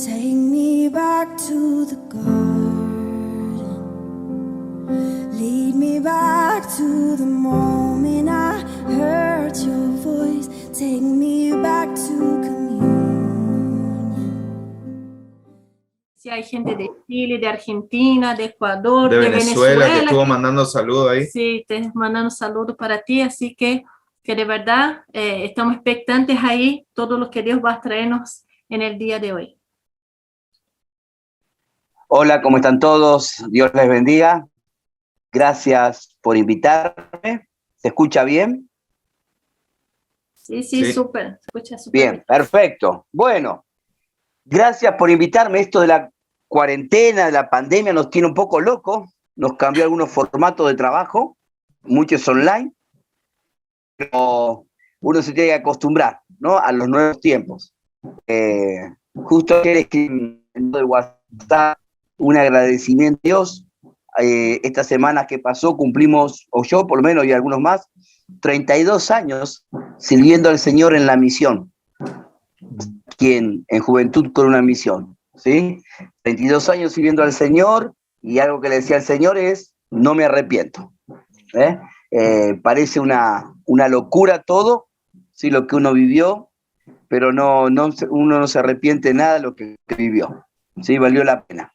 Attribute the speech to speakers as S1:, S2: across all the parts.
S1: Take me back to the garden. Lead me back to the moment I heard your voice. Take me back to communion.
S2: Sí, hay gente de Chile, de Argentina, de Ecuador,
S3: de Venezuela, que estuvo
S2: que,
S3: mandando saludos ahí.
S2: sí, te mandando saludos para ti, así que de verdad estamos expectantes ahí, todo lo que Dios va a traernos en el día de hoy.
S4: Hola, ¿cómo están todos? Dios les bendiga. Gracias por invitarme. ¿Se escucha bien?
S2: Sí,
S3: Sí.
S2: súper, se escucha súper
S4: Bien, perfecto. Bueno, gracias por invitarme. Esto de la cuarentena, de la pandemia, nos tiene un poco locos. Nos cambió algunos formatos de trabajo, muchos online, pero uno se tiene que acostumbrar, ¿no?, a los nuevos tiempos. Justo ayer escribí en el WhatsApp un agradecimiento a Dios. Esta semana que pasó cumplimos, o yo por lo menos y algunos más, 32 años sirviendo al Señor en la misión. Quien en juventud con una misión, ¿sí? 32 años sirviendo al Señor, y algo que le decía al Señor es: no me arrepiento. Parece una locura todo, ¿sí?, lo que uno vivió, pero uno no se arrepiente de nada de lo que vivió, ¿sí? Valió la pena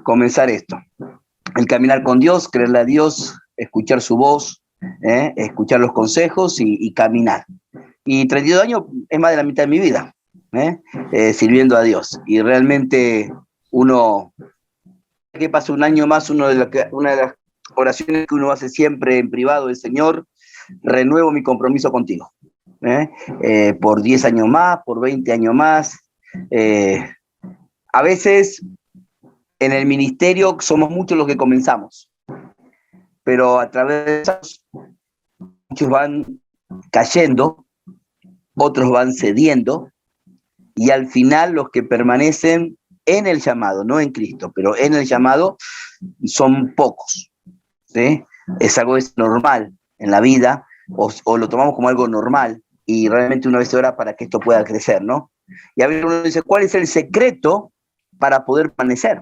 S4: comenzar esto. El caminar con Dios, creerle a Dios, escuchar su voz, escuchar los consejos y caminar. Y 32 años es más de la mitad de mi vida, sirviendo a Dios. Y realmente uno, que pasa un año más, una de las oraciones que uno hace siempre en privado es: Señor, renuevo mi compromiso contigo. Por 10 años más, por 20 años más. A veces en el ministerio somos muchos los que comenzamos, pero a través de esos, muchos van cayendo, otros van cediendo, y al final los que permanecen en el llamado, no en Cristo, pero en el llamado, son pocos, ¿sí? Es algo normal en la vida, o lo tomamos como algo normal, y realmente una vez ora para que esto pueda crecer, ¿no? Y a veces uno dice: ¿cuál es el secreto para poder permanecer?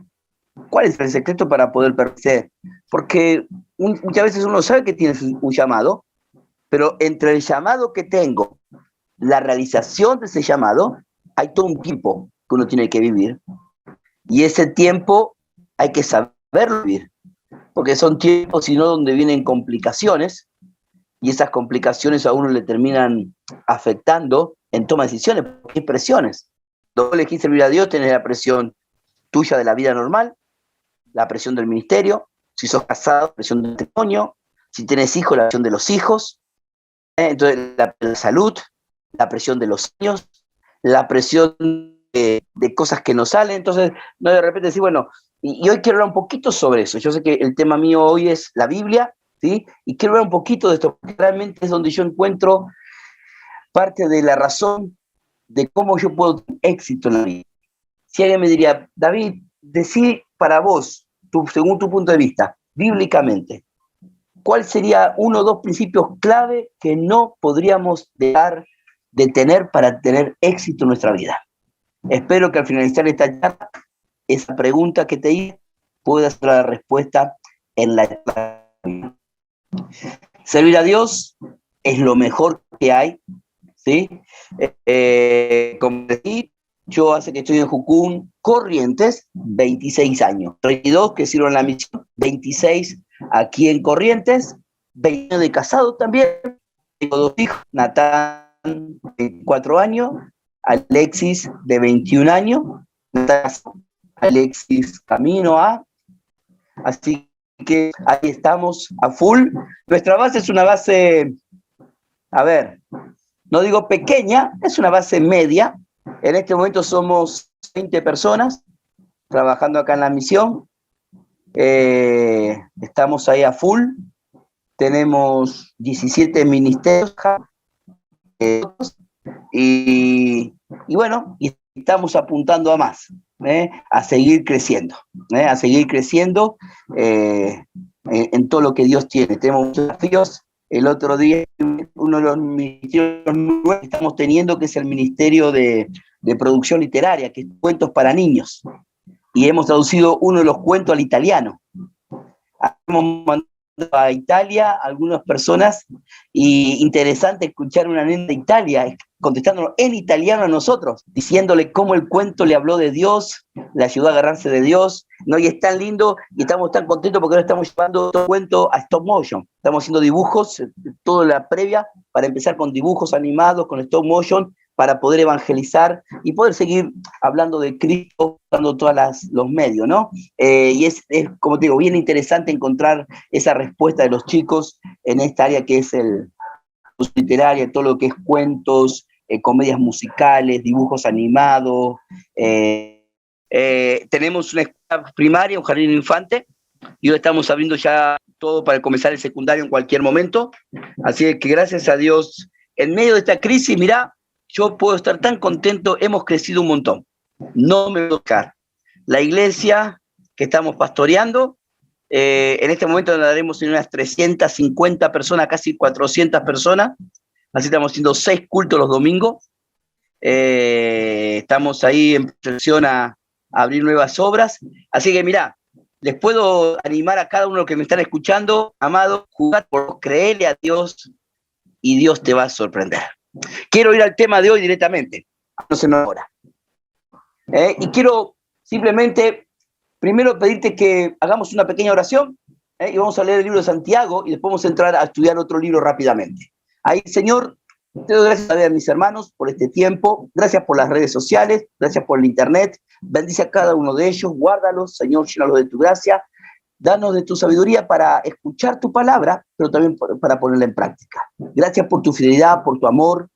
S4: ¿Cuál es el secreto para poder permanecer? Porque muchas veces uno sabe que tiene un llamado, pero entre el llamado que tengo, la realización de ese llamado, hay todo un tiempo que uno tiene que vivir. Y ese tiempo hay que saberlo vivir, porque son tiempos, si no, donde vienen complicaciones, y esas complicaciones a uno le terminan afectando en toma de decisiones, porque hay presiones. Cuando elegís servir a Dios, tenés la presión tuya de la vida normal, la presión del ministerio, si sos casado, la presión del matrimonio, si tenés hijos, la presión de los hijos, entonces la salud, la presión de los niños, la presión de cosas que no salen. Entonces, no, de repente decir, bueno, y hoy quiero hablar un poquito sobre eso. Yo sé que el tema mío hoy es la Biblia, ¿sí? Y quiero hablar un poquito de esto, porque realmente es donde yo encuentro parte de la razón de cómo yo puedo tener éxito en la vida. Si alguien me diría: David, decí para vos, según tu punto de vista, bíblicamente, ¿cuál sería uno o dos principios clave que no podríamos dejar de tener para tener éxito en nuestra vida? Espero que al finalizar esta charla, esa pregunta que te hice, puedas dar la respuesta en la vida. Servir a Dios es lo mejor que hay, ¿sí? Como decía, yo hace que estoy en Jucún, Corrientes, 26 años. 32 que sirvo en la misión, 26 aquí en Corrientes, 20 años de casado también. Tengo 2 hijos, Natán, de 24 años, Alexis, de 21 años, Alexis camino a... Así que ahí estamos a full. Nuestra base es una base, a ver, no digo pequeña, es una base media. En este momento somos 20 personas trabajando acá en la misión. Estamos ahí a full. Tenemos 17 ministerios y bueno, y estamos apuntando a más, a seguir creciendo, en todo lo que Dios tiene. Tenemos muchos desafíos. El otro día, uno de los ministerios nuevos que estamos teniendo, que es el ministerio de de producción literaria, que es Cuentos para Niños, y hemos traducido uno de los cuentos al italiano. Hemos mandado a Italia a algunas personas, y interesante escuchar una nena de Italia contestándonos en italiano a nosotros, diciéndole cómo el cuento le habló de Dios, le ayudó a agarrarse de Dios, ¿no? Y es tan lindo, y estamos tan contentos porque ahora estamos llevando todo el cuento a stop motion. Estamos haciendo dibujos, toda la previa, para empezar con dibujos animados, con stop motion, para poder evangelizar y poder seguir hablando de Cristo, usando todos los medios, ¿no? Y es, como te digo, bien interesante encontrar esa respuesta de los chicos en esta área que es el literaria, todo lo que es cuentos, comedias musicales, dibujos animados. Tenemos una escuela primaria, un jardín infante, y hoy estamos abriendo ya todo para comenzar el secundario en cualquier momento. Así que gracias a Dios, en medio de esta crisis, mirá, yo puedo estar tan contento, hemos crecido un montón. No me voy a tocar. La iglesia que estamos pastoreando, en este momento andaremos en unas 350 personas, casi 400 personas. Así estamos haciendo 6 cultos los domingos. Estamos ahí en proyección a abrir nuevas obras. Así que mirá, les puedo animar a cada uno de los que me están escuchando, amado, jugar por creerle a Dios y Dios te va a sorprender. Quiero ir al tema de hoy directamente, no se nos ahora. Y quiero simplemente primero pedirte que hagamos una pequeña oración, y vamos a leer el libro de Santiago y después vamos a entrar a estudiar otro libro rápidamente. Ahí, Señor, te doy gracias a mis hermanos por este tiempo, gracias por las redes sociales, gracias por el internet, bendice a cada uno de ellos, guárdalos, Señor, llénalos de tu gracia, danos de tu sabiduría para escuchar tu palabra, pero también para ponerla en práctica. Gracias por tu fidelidad, por tu amor,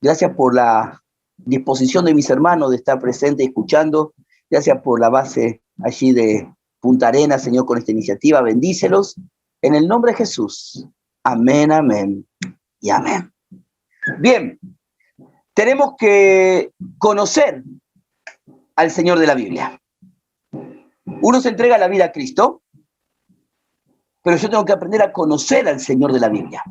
S4: gracias por la disposición de mis hermanos de estar presente y escuchando, gracias por la base allí de Punta Arenas, Señor, con esta iniciativa, bendícelos, en el nombre de Jesús. Amén, amén y amén. Bien, tenemos que conocer al Señor de la Biblia. Uno se entrega la vida a Cristo, pero yo tengo que aprender a conocer al Señor de la Biblia.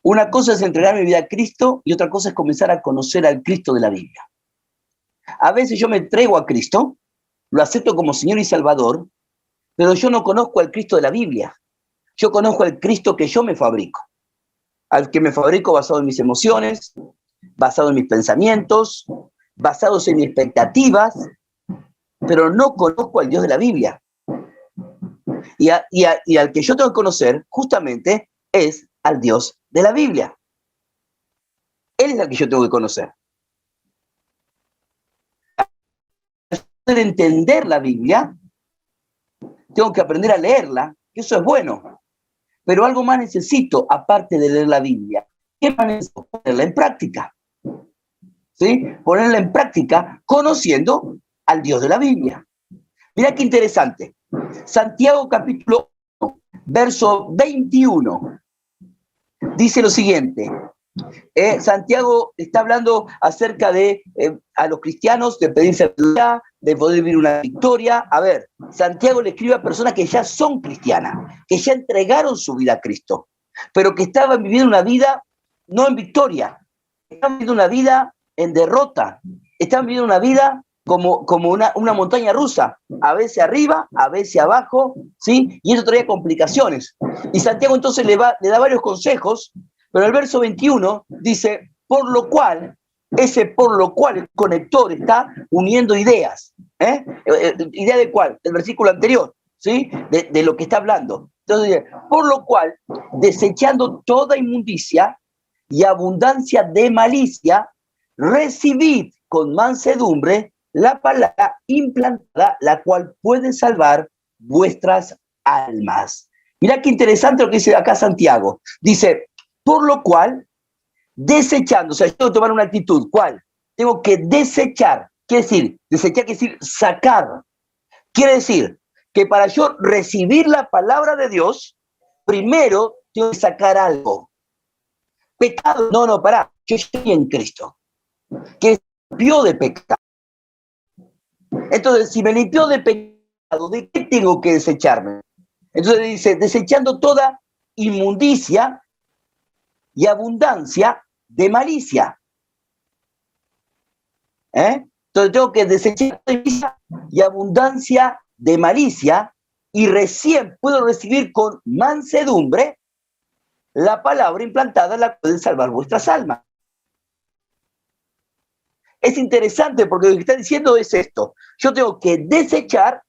S4: Una cosa es entregar mi vida a Cristo y otra cosa es comenzar a conocer al Cristo de la Biblia. A veces yo me entrego a Cristo, lo acepto como Señor y Salvador, pero yo no conozco al Cristo de la Biblia. Yo conozco al Cristo que yo me fabrico. Al que me fabrico basado en mis emociones, basado en mis pensamientos, basados en mis expectativas, pero no conozco al Dios de la Biblia. Y al que yo tengo que conocer, justamente, es al Dios de la Biblia. Él es el que yo tengo que conocer. Para poder entender la Biblia, tengo que aprender a leerla, que eso es bueno. Pero algo más necesito, aparte de leer la Biblia. ¿Qué más necesito? Ponerla en práctica. ¿Sí? Ponerla en práctica conociendo al Dios de la Biblia. Mirá qué interesante. Santiago capítulo 1, verso 21. Dice lo siguiente. Santiago está hablando acerca de a los cristianos, de pedir sabiduría, de poder vivir una victoria. A ver, Santiago le escribe a personas que ya son cristianas, que ya entregaron su vida a Cristo, pero que estaban viviendo una vida no en victoria, estaban viviendo una vida en derrota, estaban viviendo una vida como una montaña rusa, a veces arriba, a veces abajo, ¿sí? Y eso traía complicaciones. Y Santiago entonces le da varios consejos, pero el verso 21 dice, por lo cual el conector está uniendo ideas. ¿Idea de cuál? Del versículo anterior, ¿sí? De lo que está hablando. Entonces dice, por lo cual, desechando toda inmundicia y abundancia de malicia, recibid con mansedumbre la palabra implantada, la cual puede salvar vuestras almas. Mirá qué interesante lo que dice acá Santiago. Dice, por lo cual, desechando, o sea, yo tengo que tomar una actitud. ¿Cuál? Tengo que desechar. ¿Qué decir? Desechar quiere decir sacar. Quiere decir que para yo recibir la palabra de Dios, primero tengo que sacar algo. Pecado, no, pará, yo estoy en Cristo, que limpió de pecado. Entonces, si me limpió de pecado, ¿de qué tengo que desecharme? Entonces dice, desechando toda inmundicia y abundancia de malicia. Entonces tengo que desechar envidia y abundancia de malicia, y recién puedo recibir con mansedumbre la palabra implantada, la puede salvar vuestras almas. Es interesante porque lo que está diciendo es esto: yo tengo que desechar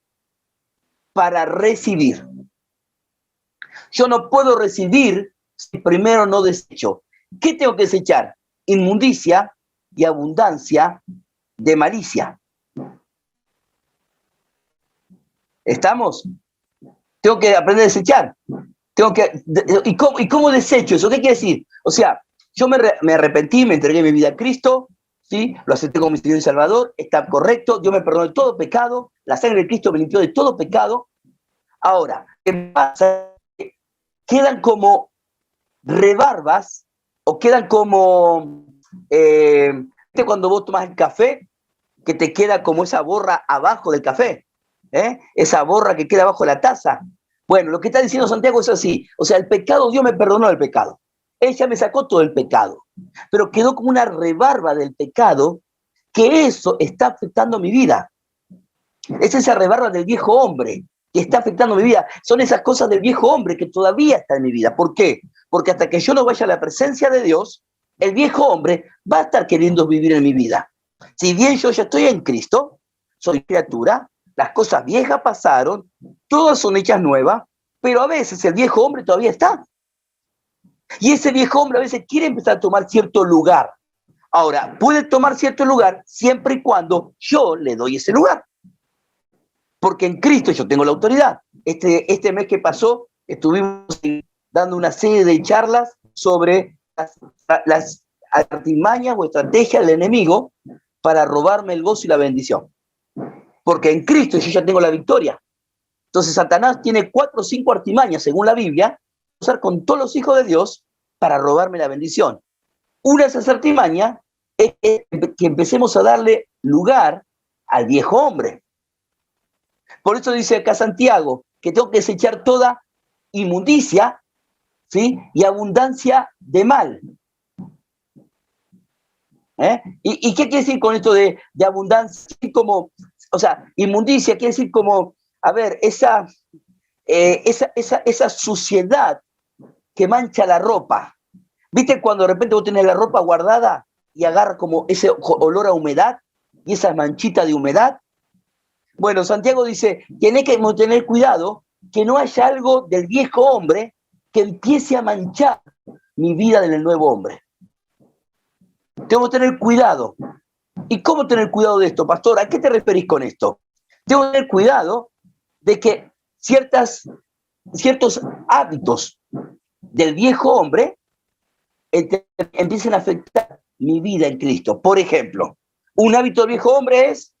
S4: para recibir. Yo no puedo recibir si primero no desecho. ¿Qué tengo que desechar? Inmundicia y abundancia de malicia. ¿Estamos? Tengo que aprender a desechar. ¿Y cómo desecho eso? ¿Qué quiere decir? O sea, yo me arrepentí, me entregué mi vida a Cristo, ¿sí? Lo acepté como mi Señor y Salvador, está correcto, Dios me perdonó de todo pecado, la sangre de Cristo me limpió de todo pecado. Ahora, ¿qué pasa? Quedan como rebarbas, o quedan como, cuando vos tomás el café, que te queda como esa borra abajo del café, esa borra que queda abajo de la taza. Bueno, lo que está diciendo Santiago es así: o sea, el pecado, Dios me perdonó el pecado, Él ya me sacó todo el pecado, pero quedó como una rebarba del pecado, que eso está afectando mi vida. Es esa rebarba del viejo hombre que está afectando mi vida. Son esas cosas del viejo hombre que todavía está en mi vida. ¿Por qué? Porque hasta que yo no vaya a la presencia de Dios, el viejo hombre va a estar queriendo vivir en mi vida. Si bien yo ya estoy en Cristo, soy criatura, las cosas viejas pasaron, todas son hechas nuevas, pero a veces el viejo hombre todavía está. Y ese viejo hombre a veces quiere empezar a tomar cierto lugar. Ahora, puede tomar cierto lugar siempre y cuando yo le doy ese lugar. Porque en Cristo yo tengo la autoridad. Este mes que pasó estuvimos dando una serie de charlas sobre las artimañas o estrategias del enemigo para robarme el gozo y la bendición. Porque en Cristo yo ya tengo la victoria. Entonces Satanás tiene 4 o 5 artimañas, según la Biblia, usar con todos los hijos de Dios para robarme la bendición. Una de esas artimañas es que empecemos a darle lugar al viejo hombre. Por eso dice acá Santiago que tengo que desechar toda inmundicia, ¿sí? Y abundancia de mal. ¿Y qué quiere decir con esto de abundancia? Como, o sea, inmundicia quiere decir como, a ver, esa suciedad que mancha la ropa. ¿Viste cuando de repente vos tenés la ropa guardada y agarra como ese olor a humedad y esa manchita de humedad? Bueno, Santiago dice, tenés que tener cuidado que no haya algo del viejo hombre que empiece a manchar mi vida del nuevo hombre. Tengo que tener cuidado. ¿Y cómo tener cuidado de esto, pastor? ¿A qué te referís con esto? Tengo que tener cuidado de que ciertos hábitos del viejo hombre empiecen a afectar mi vida en Cristo. Por ejemplo, un hábito del viejo hombre es,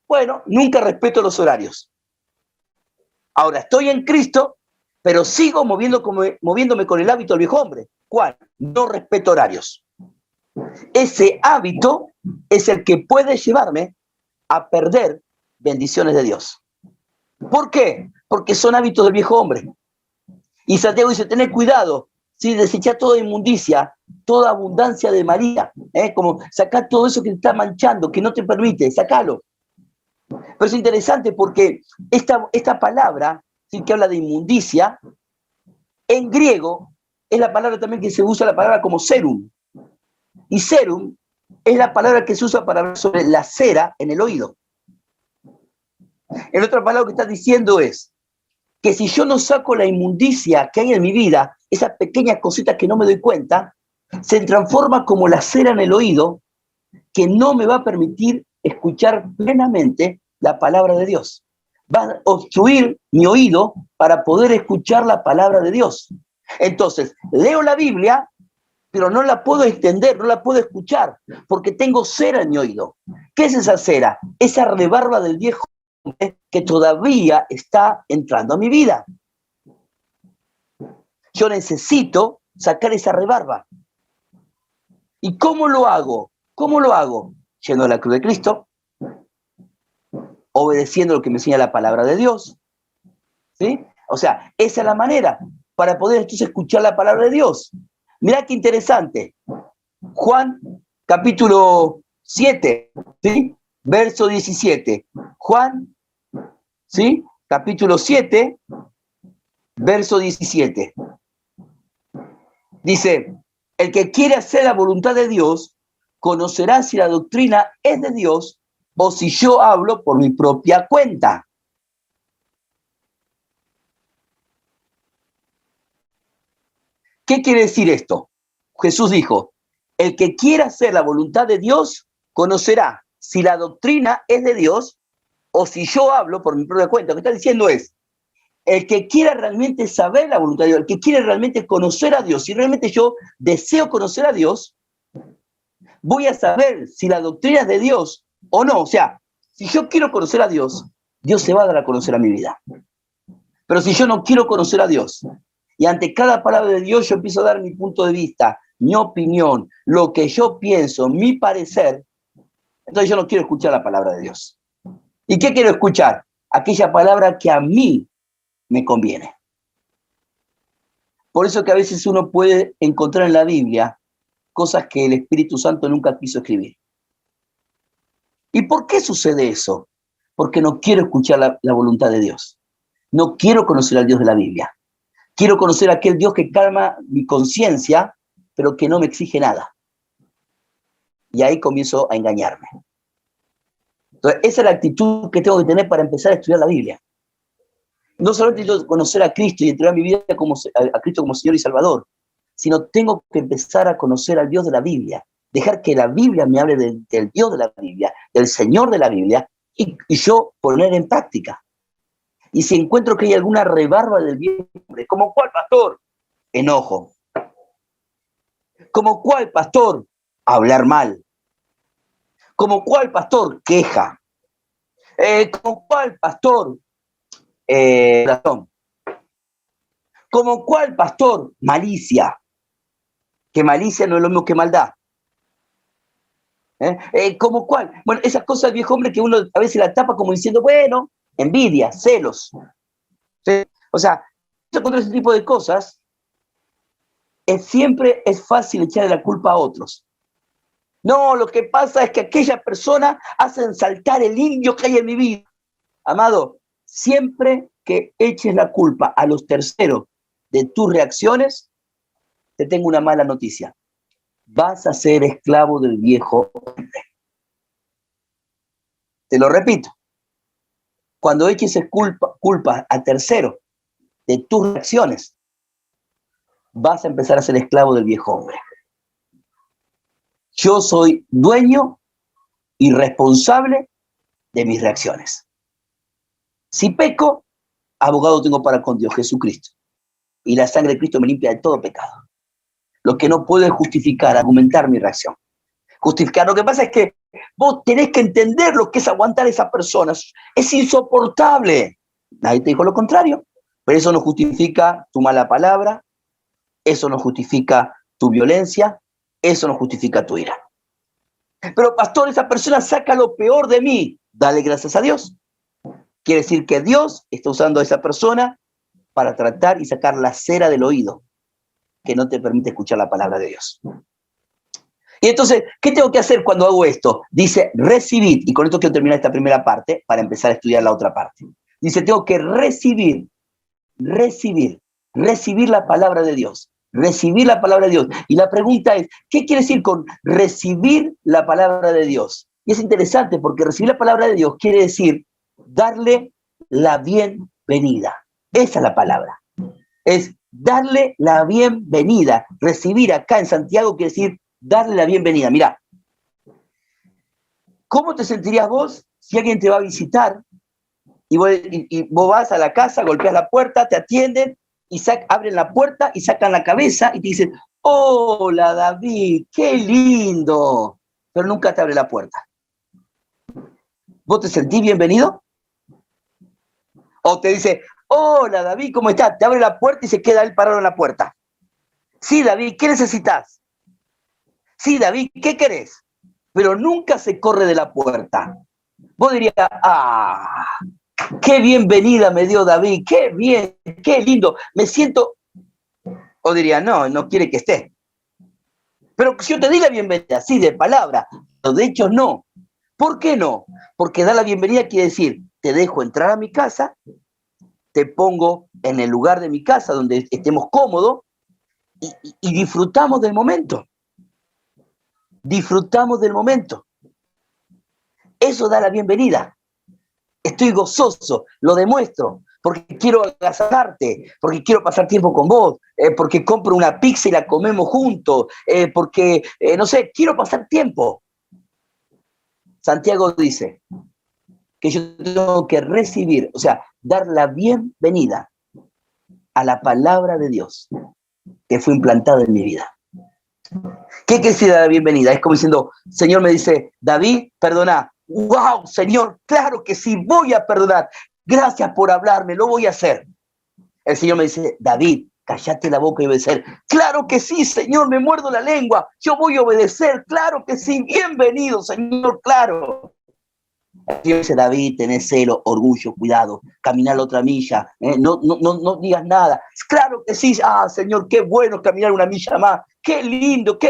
S4: bueno, nunca respeto los horarios. Ahora, estoy en Cristo, pero sigo moviéndome con el hábito del viejo hombre. ¿Cuál? No respeto horarios. Ese hábito es el que puede llevarme a perder bendiciones de Dios. ¿Por qué? Porque son hábitos del viejo hombre. Y Santiago dice, tened cuidado, ¿sí? Desechar toda inmundicia, toda abundancia de malicia, como sacar todo eso que te está manchando, que no te permite, sacalo. Pero es interesante porque esta palabra, ¿sí? Que habla de inmundicia, en griego es la palabra también que se usa, la palabra como serum. Y serum es la palabra que se usa para hablar sobre la cera en el oído. En otra palabra, lo que está diciendo es que si yo no saco la inmundicia que hay en mi vida, esas pequeñas cositas que no me doy cuenta, se transforma como la cera en el oído, que no me va a permitir escuchar plenamente la palabra de Dios. Va a obstruir mi oído para poder escuchar la palabra de Dios. Entonces, leo la Biblia, pero no la puedo entender, no la puedo escuchar, porque tengo cera en mi oído. ¿Qué es esa cera? Esa rebarba del viejo hombre que todavía está entrando a mi vida. Yo necesito sacar esa rebarba. ¿Y cómo lo hago? ¿Cómo lo hago? Yendo a la cruz de Cristo, obedeciendo lo que me enseña la palabra de Dios. ¿Sí? O sea, esa es la manera para poder entonces escuchar la palabra de Dios. Mirá qué interesante. Juan, capítulo 7, ¿sí? Verso 17. Juan, ¿sí? Capítulo 7, verso 17. Dice, el que quiere hacer la voluntad de Dios, conocerá si la doctrina es de Dios o si yo hablo por mi propia cuenta. ¿Qué quiere decir esto? Jesús dijo, el que quiera hacer la voluntad de Dios, conocerá si la doctrina es de Dios o si yo hablo por mi propia cuenta. Lo que está diciendo es, el que quiera realmente saber la voluntad de Dios, el que quiere realmente conocer a Dios, si realmente yo deseo conocer a Dios, voy a saber si la doctrina es de Dios o no. O sea, si yo quiero conocer a Dios, Dios se va a dar a conocer a mi vida. Pero si yo no quiero conocer a Dios, y ante cada palabra de Dios yo empiezo a dar mi punto de vista, mi opinión, lo que yo pienso, mi parecer, entonces yo no quiero escuchar la palabra de Dios. ¿Y qué quiero escuchar? Aquella palabra que a mí me conviene. Por eso que a veces uno puede encontrar en la Biblia cosas que el Espíritu Santo nunca quiso escribir. ¿Y por qué sucede eso? Porque no quiero escuchar la voluntad de Dios. No quiero conocer al Dios de la Biblia. Quiero conocer a aquel Dios que calma mi conciencia, pero que no me exige nada. Y ahí comienzo a engañarme. Entonces, esa es la actitud que tengo que tener para empezar a estudiar la Biblia. No solamente yo conocer a Cristo y entregar mi vida a Cristo como Señor y Salvador, sino tengo que empezar a conocer al Dios de la Biblia. Dejar que la Biblia me hable del Dios de la Biblia, del Señor de la Biblia, y yo poner en práctica. Y si encuentro que hay alguna rebarba del bien hombre, ¿como cuál, pastor? Enojo. ¿Como cuál, pastor? Hablar mal. ¿Como cuál, pastor? Queja. ¿Como cuál, pastor? Razón. ¿Como cuál, pastor? Malicia. Que malicia no es lo mismo que maldad. ¿Como cuál? Bueno, esas cosas del viejo hombre que uno a veces la tapa como diciendo, bueno, envidia, celos. ¿Sí? O sea, contra ese tipo de cosas, siempre es fácil echarle la culpa a otros. No, lo que pasa es que aquella persona hace saltar el indio que hay en mi vida. Amado, siempre que eches la culpa a los terceros de tus reacciones, te tengo una mala noticia. Vas a ser esclavo del viejo hombre. Te lo repito. Cuando eches culpa a terceros de tus reacciones, vas a empezar a ser esclavo del viejo hombre. Yo soy dueño y responsable de mis reacciones. Si peco, abogado tengo para con Dios, Jesucristo. Y la sangre de Cristo me limpia de todo pecado. Lo que no puedo es justificar, argumentar mi reacción. Justificar. Lo que pasa es que vos tenés que entender lo que es aguantar a esa persona. Es insoportable. Nadie te dijo lo contrario. Pero eso no justifica tu mala palabra. Eso no justifica tu violencia. Eso no justifica tu ira. Pero pastor, esa persona saca lo peor de mí. Dale gracias a Dios. Quiere decir que Dios está usando a esa persona para tratar y sacar la cera del oído que no te permite escuchar la palabra de Dios. Y entonces, ¿qué tengo que hacer cuando hago esto? Dice, recibir, y con esto quiero terminar esta primera parte para empezar a estudiar la otra parte. Dice, tengo que recibir la palabra de Dios. Recibir la palabra de Dios. Y la pregunta es, ¿qué quiere decir con recibir la palabra de Dios? Y es interesante porque recibir la palabra de Dios quiere decir darle la bienvenida. Esa es la palabra. Es darle la bienvenida. Recibir acá en Santiago quiere decir darle la bienvenida. Mirá, ¿cómo te sentirías vos si alguien te va a visitar y vos vas a la casa, golpeas la puerta, te atienden y abren la puerta y sacan la cabeza y te dicen, hola David, qué lindo, pero nunca te abre la puerta? ¿Vos te sentís bienvenido? O te dice, hola David, ¿cómo estás? Te abre la puerta y se queda él parado en la puerta. Sí, David, ¿qué necesitas? Sí, David, ¿qué querés? Pero nunca se corre de la puerta. Vos dirías, qué bienvenida me dio David, qué bien, qué lindo, me siento. O diría, no quiere que esté. Pero si yo te di la bienvenida, sí, de palabra, de hecho no. ¿Por qué no? Porque dar la bienvenida quiere decir, te dejo entrar a mi casa, te pongo en el lugar de mi casa donde estemos cómodos y disfrutamos del momento. Disfrutamos del momento. Eso da la bienvenida. Estoy gozoso, lo demuestro, porque quiero agasajarte, porque quiero pasar tiempo con vos, porque compro una pizza y la comemos juntos, porque, no sé, quiero pasar tiempo. Santiago dice que yo tengo que recibir, o sea, dar la bienvenida a la palabra de Dios que fue implantada en mi vida. ¿Qué quiere decir dar la bienvenida? Es como diciendo, Señor me dice, David, perdona. ¡Wow, Señor! Claro que sí, voy a perdonar. Gracias por hablarme, lo voy a hacer. El Señor me dice, David, cállate la boca y obedecer. Claro que sí, Señor, me muerdo la lengua. Yo voy a obedecer, claro que sí. Bienvenido, Señor, claro. El Señor dice, David, tenés celo, orgullo, cuidado, caminar la otra milla, no digas nada. Claro que sí, Señor, qué bueno caminar una milla más. Qué lindo, qué...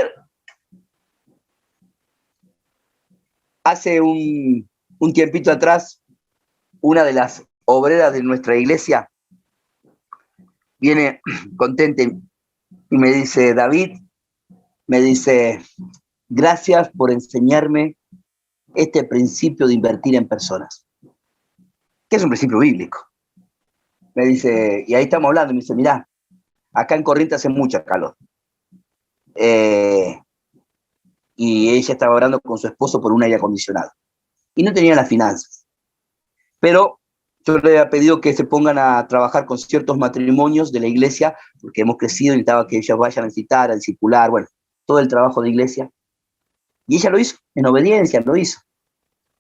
S4: Hace un tiempito atrás, una de las obreras de nuestra iglesia viene contenta y me dice, David, me dice, gracias por enseñarme este principio de invertir en personas, que es un principio bíblico. Me dice, y ahí estamos hablando, me dice, mirá, acá en Corrientes hace mucha calor. Y ella estaba orando con su esposo por un aire acondicionado. Y no tenía las finanzas. Pero yo le había pedido que se pongan a trabajar con ciertos matrimonios de la iglesia, porque hemos crecido y necesitaba que ellos vayan a visitar, a discipular, bueno, todo el trabajo de iglesia. Y ella lo hizo, en obediencia lo hizo.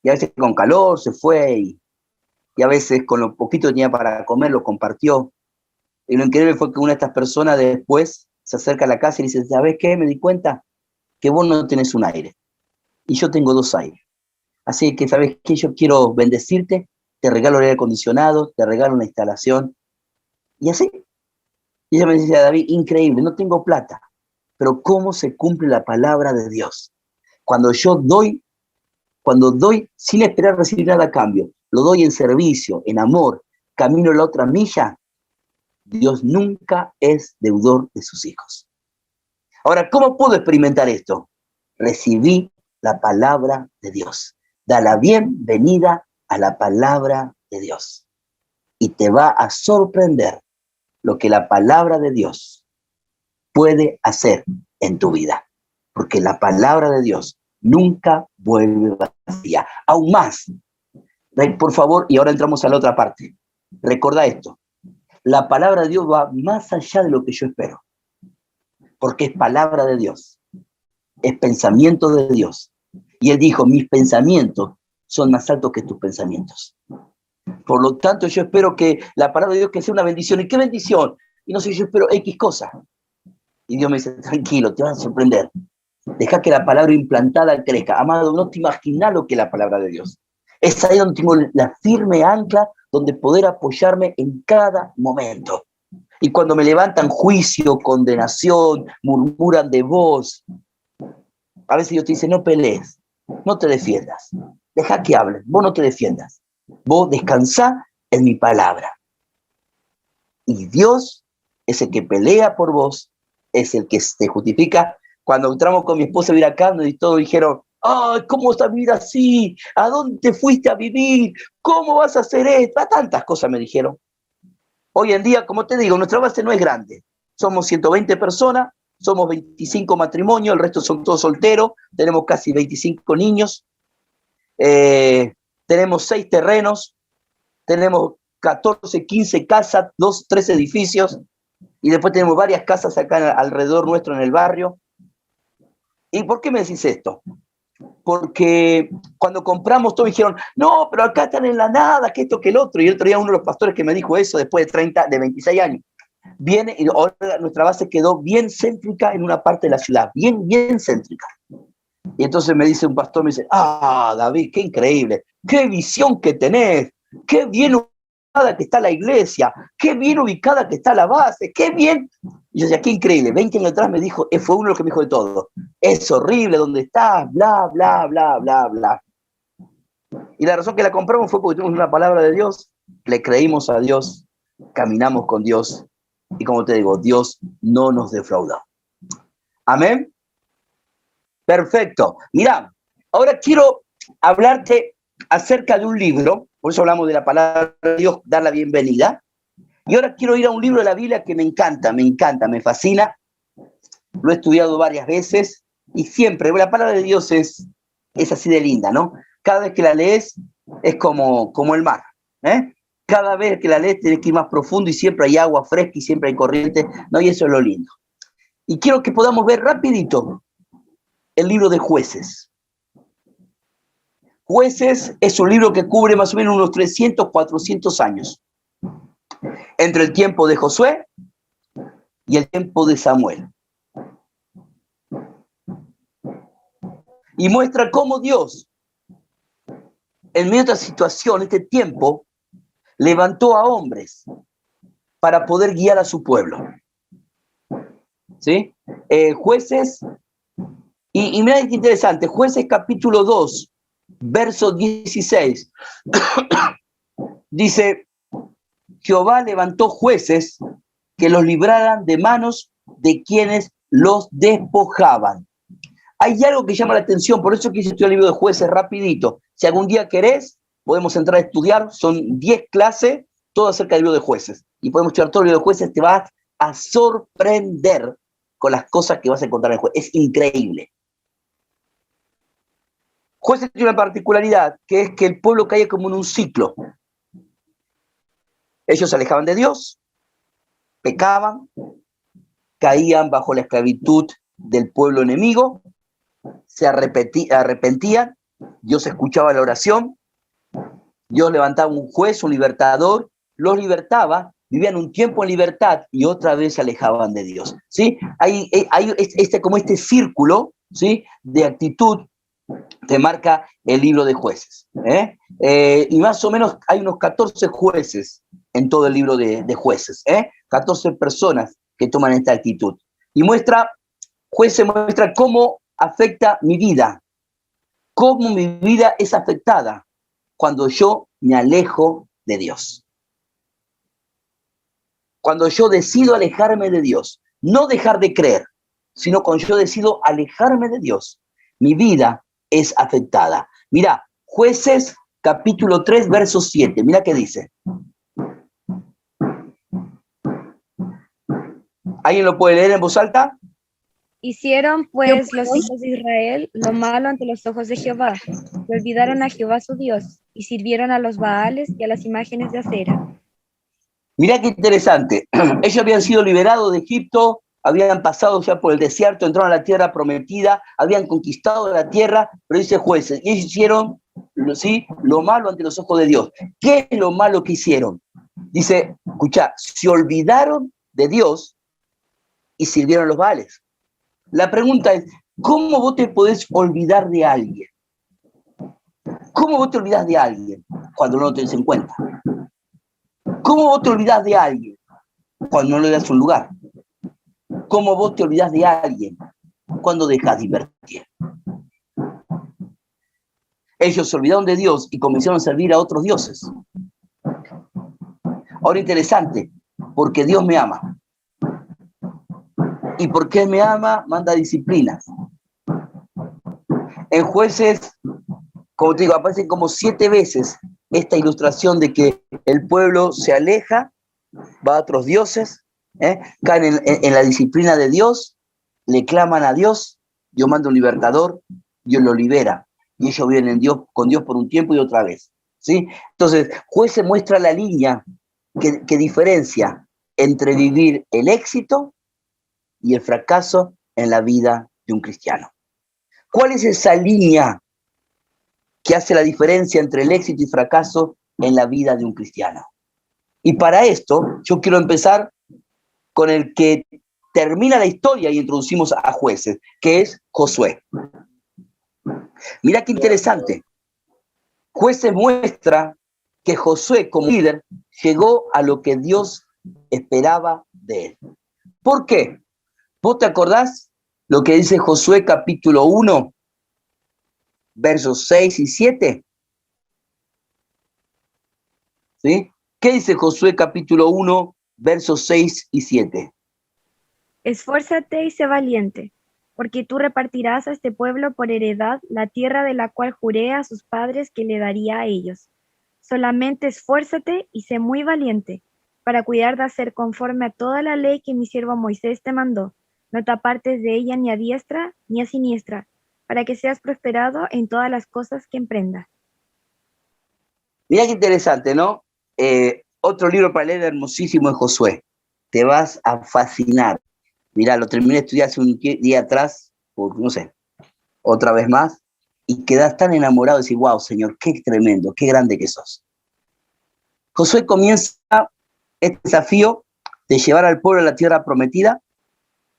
S4: Y a veces con calor se fue, y a veces con lo poquito que tenía para comer lo compartió. Y lo increíble fue que una de estas personas después se acerca a la casa y dice, ¿sabes qué? Me di cuenta que vos no tenés un aire, y yo tengo 2 aires. Así que, ¿sabes qué? Yo quiero bendecirte, te regalo el aire acondicionado, te regalo una instalación, y así. Y ella me decía, David, increíble, no tengo plata, pero ¿cómo se cumple la palabra de Dios? Cuando doy sin esperar recibir nada a cambio, lo doy en servicio, en amor, camino la otra milla, Dios nunca es deudor de sus hijos. Ahora, ¿cómo puedo experimentar esto? Recibí la palabra de Dios. Da la bienvenida a la palabra de Dios. Y te va a sorprender lo que la palabra de Dios puede hacer en tu vida. Porque la palabra de Dios nunca vuelve vacía. Aún más, por favor, y ahora entramos a la otra parte. Recuerda esto. La palabra de Dios va más allá de lo que yo espero. Porque es palabra de Dios, es pensamiento de Dios. Y él dijo, mis pensamientos son más altos que tus pensamientos. Por lo tanto, yo espero que la palabra de Dios que sea una bendición. ¿Y qué bendición? Y no sé, yo espero X cosa. Y Dios me dice, tranquilo, te vas a sorprender. Deja que la palabra implantada crezca. Amado, no te imaginas lo que es la palabra de Dios. Es ahí donde tengo la firme ancla, donde poder apoyarme en cada momento. Y cuando me levantan juicio, condenación, murmuran de vos, a veces Dios te dice, no pelees, no te defiendas, deja que hablen, vos no te defiendas, vos descansá en mi palabra. Y Dios es el que pelea por vos, es el que te justifica. Cuando entramos con mi esposa a vivir acá, y todos dijeron, ¡ay, cómo vas a vivir así! ¿A dónde te fuiste a vivir? ¿Cómo vas a hacer esto? Tantas cosas me dijeron. Hoy en día, como te digo, nuestra base no es grande. Somos 120 personas, somos 25 matrimonios, el resto son todos solteros, tenemos casi 25 niños, tenemos 6 terrenos, tenemos 14, 15 casas, 2, 3 edificios, y después tenemos varias casas acá alrededor nuestro en el barrio. ¿Y por qué me decís esto? Porque cuando compramos todos dijeron, no, pero acá están en la nada, que esto, que el otro. Y el otro día uno de los pastores que me dijo eso, después de 26 años, viene y ahora nuestra base quedó bien céntrica en una parte de la ciudad, bien céntrica. Y entonces me dice un pastor, me dice, David, qué increíble, qué visión que tenés, qué bien que está la iglesia, qué bien ubicada que está la base, qué bien. Y yo decía, qué increíble. 20 años atrás me dijo, fue uno de los que me dijo de todo. Es horrible donde está, bla, bla, bla, bla, bla. Y la razón que la compramos fue porque tuvimos una palabra de Dios, le creímos a Dios, caminamos con Dios, y como te digo, Dios no nos defrauda. Amén. Perfecto. Mira, ahora quiero hablarte acerca de un libro, por eso hablamos de la palabra de Dios, dar la bienvenida. Y ahora quiero ir a un libro de la Biblia que me encanta, me fascina. Lo he estudiado varias veces y siempre, la palabra de Dios es así de linda, ¿no? Cada vez que la lees es como el mar, ¿eh? Cada vez que la lees tienes que ir más profundo y siempre hay agua fresca y siempre hay corriente, ¿no? Y eso es lo lindo. Y quiero que podamos ver rapidito el libro de Jueces. Jueces es un libro que cubre más o menos unos 300, 400 años. Entre el tiempo de Josué y el tiempo de Samuel. Y muestra cómo Dios, en medio de esta situación, este tiempo, levantó a hombres para poder guiar a su pueblo. ¿Sí? Jueces, y mirá qué interesante, Jueces capítulo 2, verso 16, dice, Jehová levantó jueces que los libraran de manos de quienes los despojaban. Hay algo que llama la atención, por eso quise estudiar el libro de Jueces rapidito. Si algún día querés, podemos entrar a estudiar, son 10 clases, todo acerca del libro de Jueces. Y podemos estudiar todo el libro de Jueces, te vas a sorprender con las cosas que vas a encontrar en Jueces. Es increíble. Jueces tiene una particularidad, que es que el pueblo cae como en un ciclo. Ellos se alejaban de Dios, pecaban, caían bajo la esclavitud del pueblo enemigo, se arrepentían, Dios escuchaba la oración, Dios levantaba un juez, un libertador, los libertaba, vivían un tiempo en libertad y otra vez se alejaban de Dios. ¿Sí? Hay como este círculo, ¿sí?, de actitud que marca el libro de Jueces. Y más o menos hay unos 14 jueces en todo el libro de Jueces. 14 personas que toman esta actitud. Y Jueces muestra cómo afecta mi vida, cómo mi vida es afectada cuando yo me alejo de Dios. Cuando yo decido alejarme de Dios, no dejar de creer, sino cuando yo decido alejarme de Dios, mi vida es afectada. Mira, Jueces capítulo 3, verso 7, mira qué dice. ¿Alguien lo puede leer en voz alta?
S5: Hicieron pues los hijos de Israel lo malo ante los ojos de Jehová, y olvidaron a Jehová su Dios, y sirvieron a los Baales y a las imágenes de acera.
S4: Mirá qué interesante. Ellos habían sido liberados de Egipto, habían pasado ya por el desierto, entraron a la tierra prometida, habían conquistado la tierra, pero dice Jueces, y ellos hicieron, ¿sí?, lo malo ante los ojos de Dios. ¿Qué es lo malo que hicieron? Dice, escuchá, se olvidaron de Dios y sirvieron a los Baales. La pregunta es, ¿cómo vos te podés olvidar de alguien? ¿Cómo vos te olvidás de alguien cuando no lo tenés en cuenta? ¿Cómo vos te olvidás de alguien cuando no le das un lugar? ¿Cómo vos te olvidás de alguien cuando dejas de invertir? Ellos se olvidaron de Dios y comenzaron a servir a otros dioses. Ahora interesante, porque Dios me ama. Y porque Él me ama, manda disciplinas. En Jueces, como te digo, aparecen como 7 veces esta ilustración de que el pueblo se aleja, va a otros dioses, caen en la disciplina de Dios, le claman a Dios, Dios manda un libertador, Dios lo libera, y ellos viven con Dios por un tiempo y otra vez. ¿Sí? Entonces, Jueces muestra la línea que diferencia entre vivir el éxito y el fracaso en la vida de un cristiano. ¿Cuál es esa línea que hace la diferencia entre el éxito y fracaso en la vida de un cristiano? Y para esto, yo quiero empezar con el que termina la historia y introducimos a Jueces, que es Josué. Mirá qué interesante. Jueces muestra que Josué como líder llegó a lo que Dios esperaba de él. ¿Por qué? ¿Vos te acordás lo que dice Josué capítulo 1, versos 6 y 7? ¿Sí? ¿Qué dice Josué capítulo 1, versos 6 y 7?
S5: Esfuérzate y sé valiente, porque tú repartirás a este pueblo por heredad la tierra de la cual juré a sus padres que le daría a ellos. Solamente esfuérzate y sé muy valiente, para cuidar de hacer conforme a toda la ley que mi siervo Moisés te mandó. No te apartes de ella ni a diestra ni a siniestra, para que seas prosperado en todas las cosas que emprendas.
S4: Mirá qué interesante, ¿no? Otro libro para leer hermosísimo es Josué. Te vas a fascinar. Mirá, lo terminé de estudiar hace un día atrás, o no sé, otra vez más, y quedás tan enamorado y decís, wow, Señor, qué tremendo, qué grande que sos. Josué comienza este desafío de llevar al pueblo a la tierra prometida,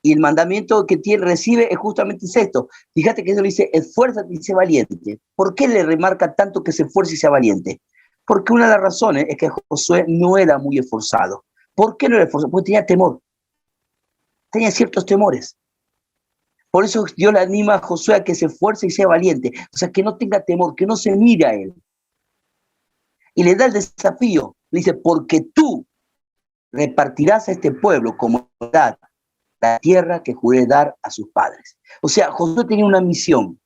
S4: y el mandamiento que recibe es justamente esto. Fíjate que Dios le dice, esfuérzate y sé valiente. ¿Por qué le remarca tanto que se esfuerce y sea valiente? Porque una de las razones es que Josué no era muy esforzado. ¿Por qué no era esforzado? Porque tenía temor. Tenía ciertos temores. Por eso Dios le anima a Josué a que se esfuerce y sea valiente. O sea, que no tenga temor, que no se mire a él. Y le da el desafío. Le dice, porque tú repartirás a este pueblo como heredad la tierra que juré dar a sus padres. O sea, Josué tenía una misión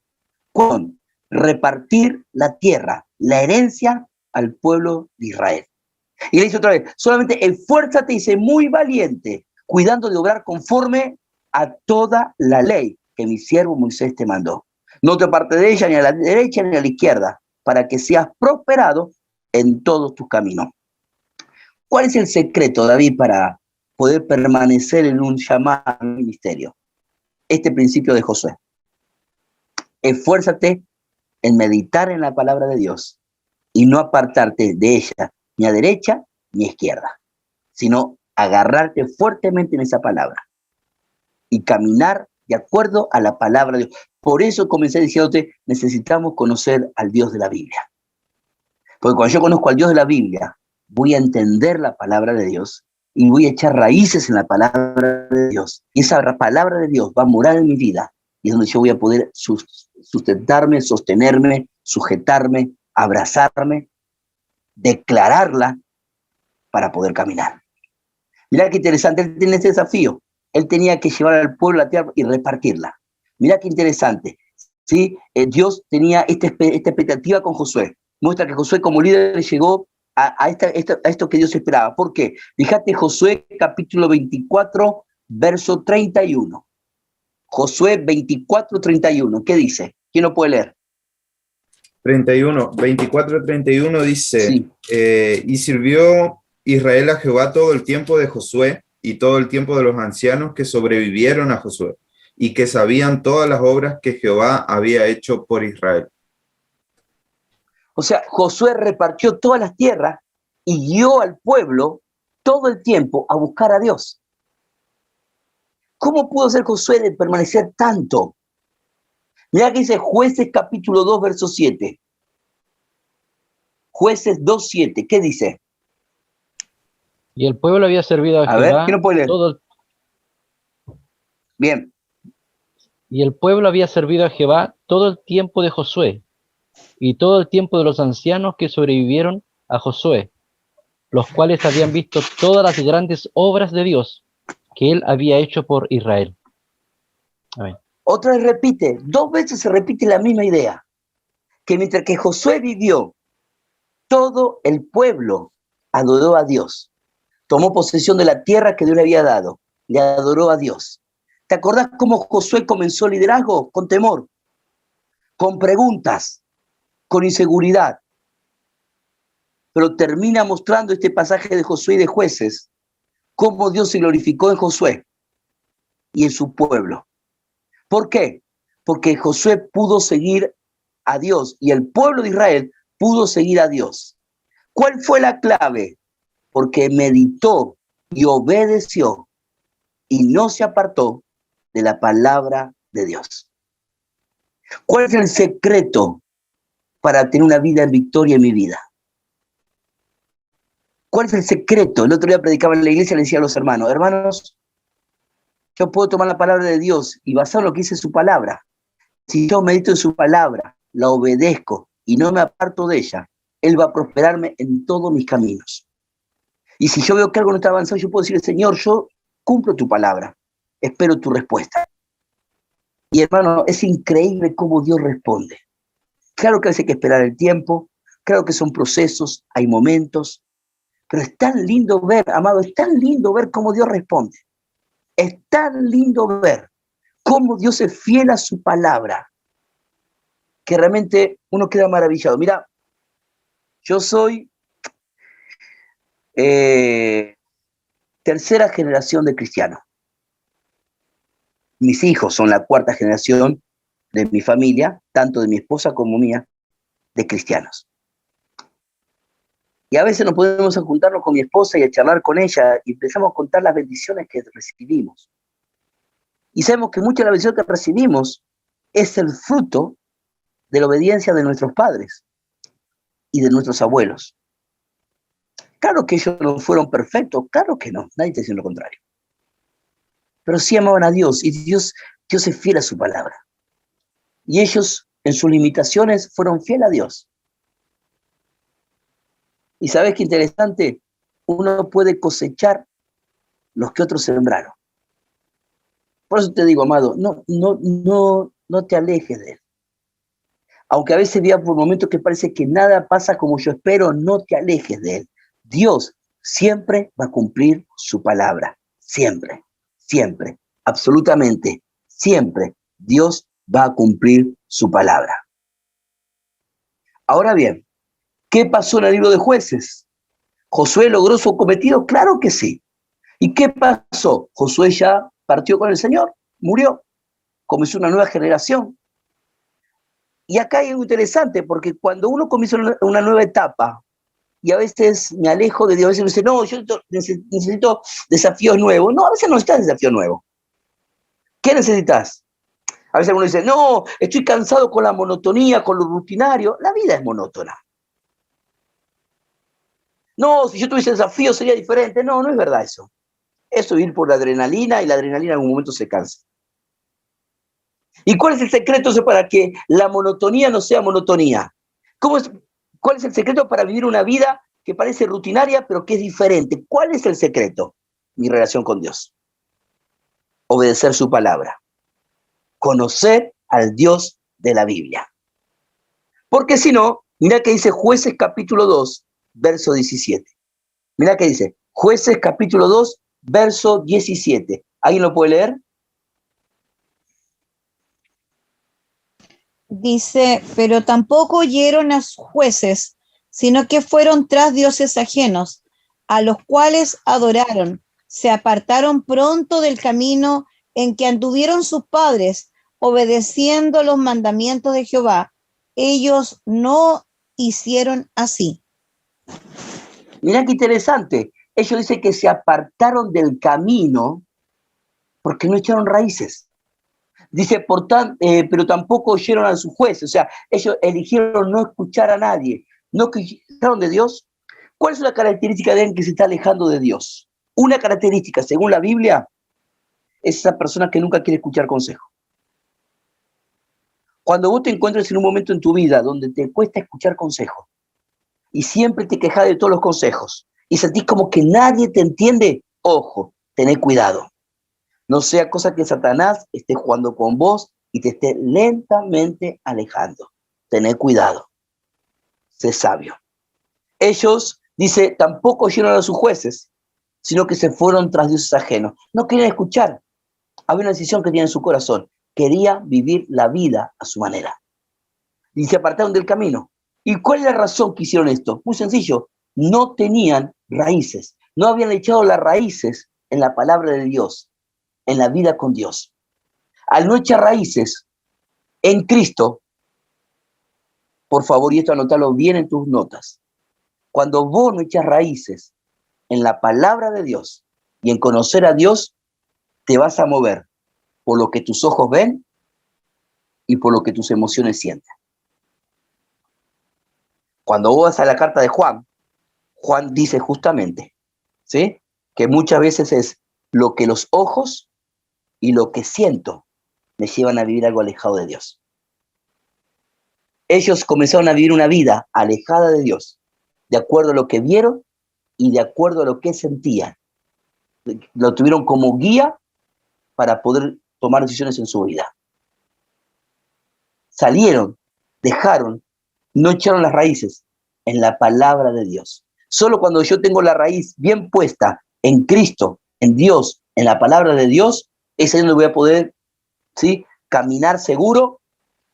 S4: con repartir la tierra, la herencia al pueblo de Israel. Y le dice otra vez, solamente esfuérzate y sé muy valiente, cuidando de obrar conforme a toda la ley que mi siervo Moisés te mandó. No te apartes de ella ni a la derecha ni a la izquierda, para que seas prosperado en todos tus caminos. ¿Cuál es el secreto, David, para poder permanecer en un llamado al ministerio? Este principio de Josué. Esfuérzate en meditar en la palabra de Dios y no apartarte de ella ni a derecha ni a izquierda, sino agarrarte fuertemente en esa palabra y caminar de acuerdo a la palabra de Dios. Por eso comencé diciéndote, necesitamos conocer al Dios de la Biblia. Porque cuando yo conozco al Dios de la Biblia, voy a entender la palabra de Dios y voy a echar raíces en la palabra de Dios. Y esa palabra de Dios va a morar en mi vida y es donde yo voy a poder sustentarme, sostenerme, sujetarme, abrazarme, declararla para poder caminar. Mirá qué interesante, él tiene este desafío. Él tenía que llevar al pueblo a la tierra y repartirla. Mirá qué interesante. ¿Sí? Dios tenía esta expectativa con Josué. Muestra que Josué como líder llegó a esto que Dios esperaba. ¿Por qué? Fíjate Josué capítulo 24, verso 31. Josué 24, 31. ¿Qué dice? ¿Quién lo puede leer?
S3: 24-31 dice,
S4: Sí.
S3: Y sirvió Israel a Jehová todo el tiempo de Josué y todo el tiempo de los ancianos que sobrevivieron a Josué y que sabían todas las obras que Jehová había hecho por Israel.
S4: O sea, Josué repartió todas las tierras y guió al pueblo todo el tiempo a buscar a Dios. ¿Cómo pudo ser Josué de permanecer tanto? Mirá que dice Jueces capítulo 2, verso 7. Jueces 2, 7. ¿Qué dice?
S6: Y el pueblo había servido a
S4: A ver,
S6: Jehová
S4: ¿quién lo puede leer? Bien.
S6: Y el pueblo había servido a Jehová todo el tiempo de Josué y todo el tiempo de los ancianos que sobrevivieron a Josué, los cuales habían visto todas las grandes obras de Dios que él había hecho por Israel. Amén.
S4: Otra vez repite, 2 veces se repite la misma idea, que mientras que Josué vivió, todo el pueblo adoró a Dios, tomó posesión de la tierra que Dios le había dado, le adoró a Dios. ¿Te acordás cómo Josué comenzó el liderazgo? Con temor, con preguntas, con inseguridad. Pero termina mostrando este pasaje de Josué y de Jueces, cómo Dios se glorificó en Josué y en su pueblo. ¿Por qué? Porque Josué pudo seguir a Dios y el pueblo de Israel pudo seguir a Dios. ¿Cuál fue la clave? Porque meditó y obedeció y no se apartó de la palabra de Dios. ¿Cuál es el secreto para tener una vida en victoria en mi vida? ¿Cuál es el secreto? El otro día predicaba en la iglesia y le decía a los hermanos, hermanos, yo puedo tomar la palabra de Dios y basar lo que dice su palabra. Si yo medito en su palabra, la obedezco y no me aparto de ella, Él va a prosperarme en todos mis caminos. Y si yo veo que algo no está avanzando, yo puedo decirle, Señor, yo cumplo tu palabra, espero tu respuesta. Y hermano, es increíble cómo Dios responde. Claro que a veces hay que esperar el tiempo, claro que son procesos, hay momentos, pero es tan lindo ver, amado, es tan lindo ver cómo Dios responde. Es tan lindo ver cómo Dios es fiel a su palabra, que realmente uno queda maravillado. Mira, yo soy tercera generación de cristianos. Mis hijos son la cuarta generación de mi familia, tanto de mi esposa como mía, de cristianos. Y a veces nos podemos juntarnos con mi esposa y a charlar con ella y empezamos a contar las bendiciones que recibimos. Y sabemos que muchas de las bendiciones que recibimos es el fruto de la obediencia de nuestros padres y de nuestros abuelos. Claro que ellos no fueron perfectos, claro que no, nadie está diciendo lo contrario. Pero sí amaban a Dios y Dios es fiel a su palabra. Y ellos, en sus limitaciones, fueron fieles a Dios. Y ¿sabes qué interesante? Uno puede cosechar los que otros sembraron. Por eso te digo, amado, no te alejes de Él. Aunque a veces vea por momentos que parece que nada pasa como yo espero, no te alejes de Él. Dios siempre va a cumplir su palabra. Siempre, siempre, absolutamente, siempre. Dios va a cumplir su palabra. Ahora bien, ¿qué pasó en el libro de Jueces? ¿Josué logró su cometido? Claro que sí. ¿Y qué pasó? Josué ya partió con el Señor, murió, comenzó una nueva generación. Y acá hay algo interesante, porque cuando uno comienza una nueva etapa, y a veces me alejo de Dios, a veces me dice, no, yo necesito desafíos nuevos. No, a veces no necesitas desafíos nuevos. ¿Qué necesitas? A veces uno dice, no, estoy cansado con la monotonía, con lo rutinario. La vida es monótona. No, si yo tuviese desafío sería diferente. No, no es verdad eso. Eso es ir por la adrenalina y la adrenalina en algún momento se cansa. ¿Y cuál es el secreto para que la monotonía no sea monotonía? ¿Cuál es el secreto para vivir una vida que parece rutinaria pero que es diferente? ¿Cuál es el secreto? Mi relación con Dios. Obedecer su palabra. Conocer al Dios de la Biblia. Porque si no, mira que dice Jueces capítulo 2, verso 17. Mira que dice Jueces capítulo 2, verso 17. ¿Alguien lo puede leer?
S7: Dice, pero tampoco oyeron a sus jueces, sino que fueron tras dioses ajenos, a los cuales adoraron. Se apartaron pronto del camino en que anduvieron sus padres, obedeciendo los mandamientos de Jehová. Ellos no hicieron así.
S4: Mira qué interesante. Ellos dicen que se apartaron del camino porque no echaron raíces. Dice, pero tampoco oyeron a sus jueces. O sea, ellos eligieron no escuchar a nadie. No escucharon de Dios. ¿Cuál es la característica de alguien que se está alejando de Dios? Una característica, según la Biblia, es esa persona que nunca quiere escuchar consejo. Cuando vos te encuentres en un momento en tu vida donde te cuesta escuchar consejo y siempre te quejas de todos los consejos y sentís como que nadie te entiende, ojo, tened cuidado. No sea cosa que Satanás esté jugando con vos y te esté lentamente alejando. Tened cuidado. Sé sabio. Ellos, dice, tampoco oyeron a sus jueces, sino que se fueron tras dioses ajenos. No querían escuchar. Había una decisión que tenía en su corazón. Quería vivir la vida a su manera. Y se apartaron del camino. ¿Y cuál es la razón que hicieron esto? Muy sencillo. No tenían raíces. No habían echado las raíces en la palabra de Dios, en la vida con Dios. Al no echar raíces en Cristo, por favor, y esto anótalo bien en tus notas, cuando vos no echas raíces en la palabra de Dios y en conocer a Dios, te vas a mover por lo que tus ojos ven y por lo que tus emociones sienten. Cuando vos vas a la carta de Juan Juan dice justamente, ¿sí? Que muchas veces es lo que los ojos y lo que siento me llevan a vivir algo alejado de Dios. Ellos comenzaron a vivir una vida alejada de Dios, de acuerdo a lo que vieron y de acuerdo a lo que sentían. Lo tuvieron como guía para poder tomar decisiones en su vida. Salieron, dejaron, no echaron las raíces en la palabra de Dios. Solo cuando yo tengo la raíz bien puesta en Cristo, en Dios, en la palabra de Dios, es ahí donde voy a poder, ¿sí?, caminar seguro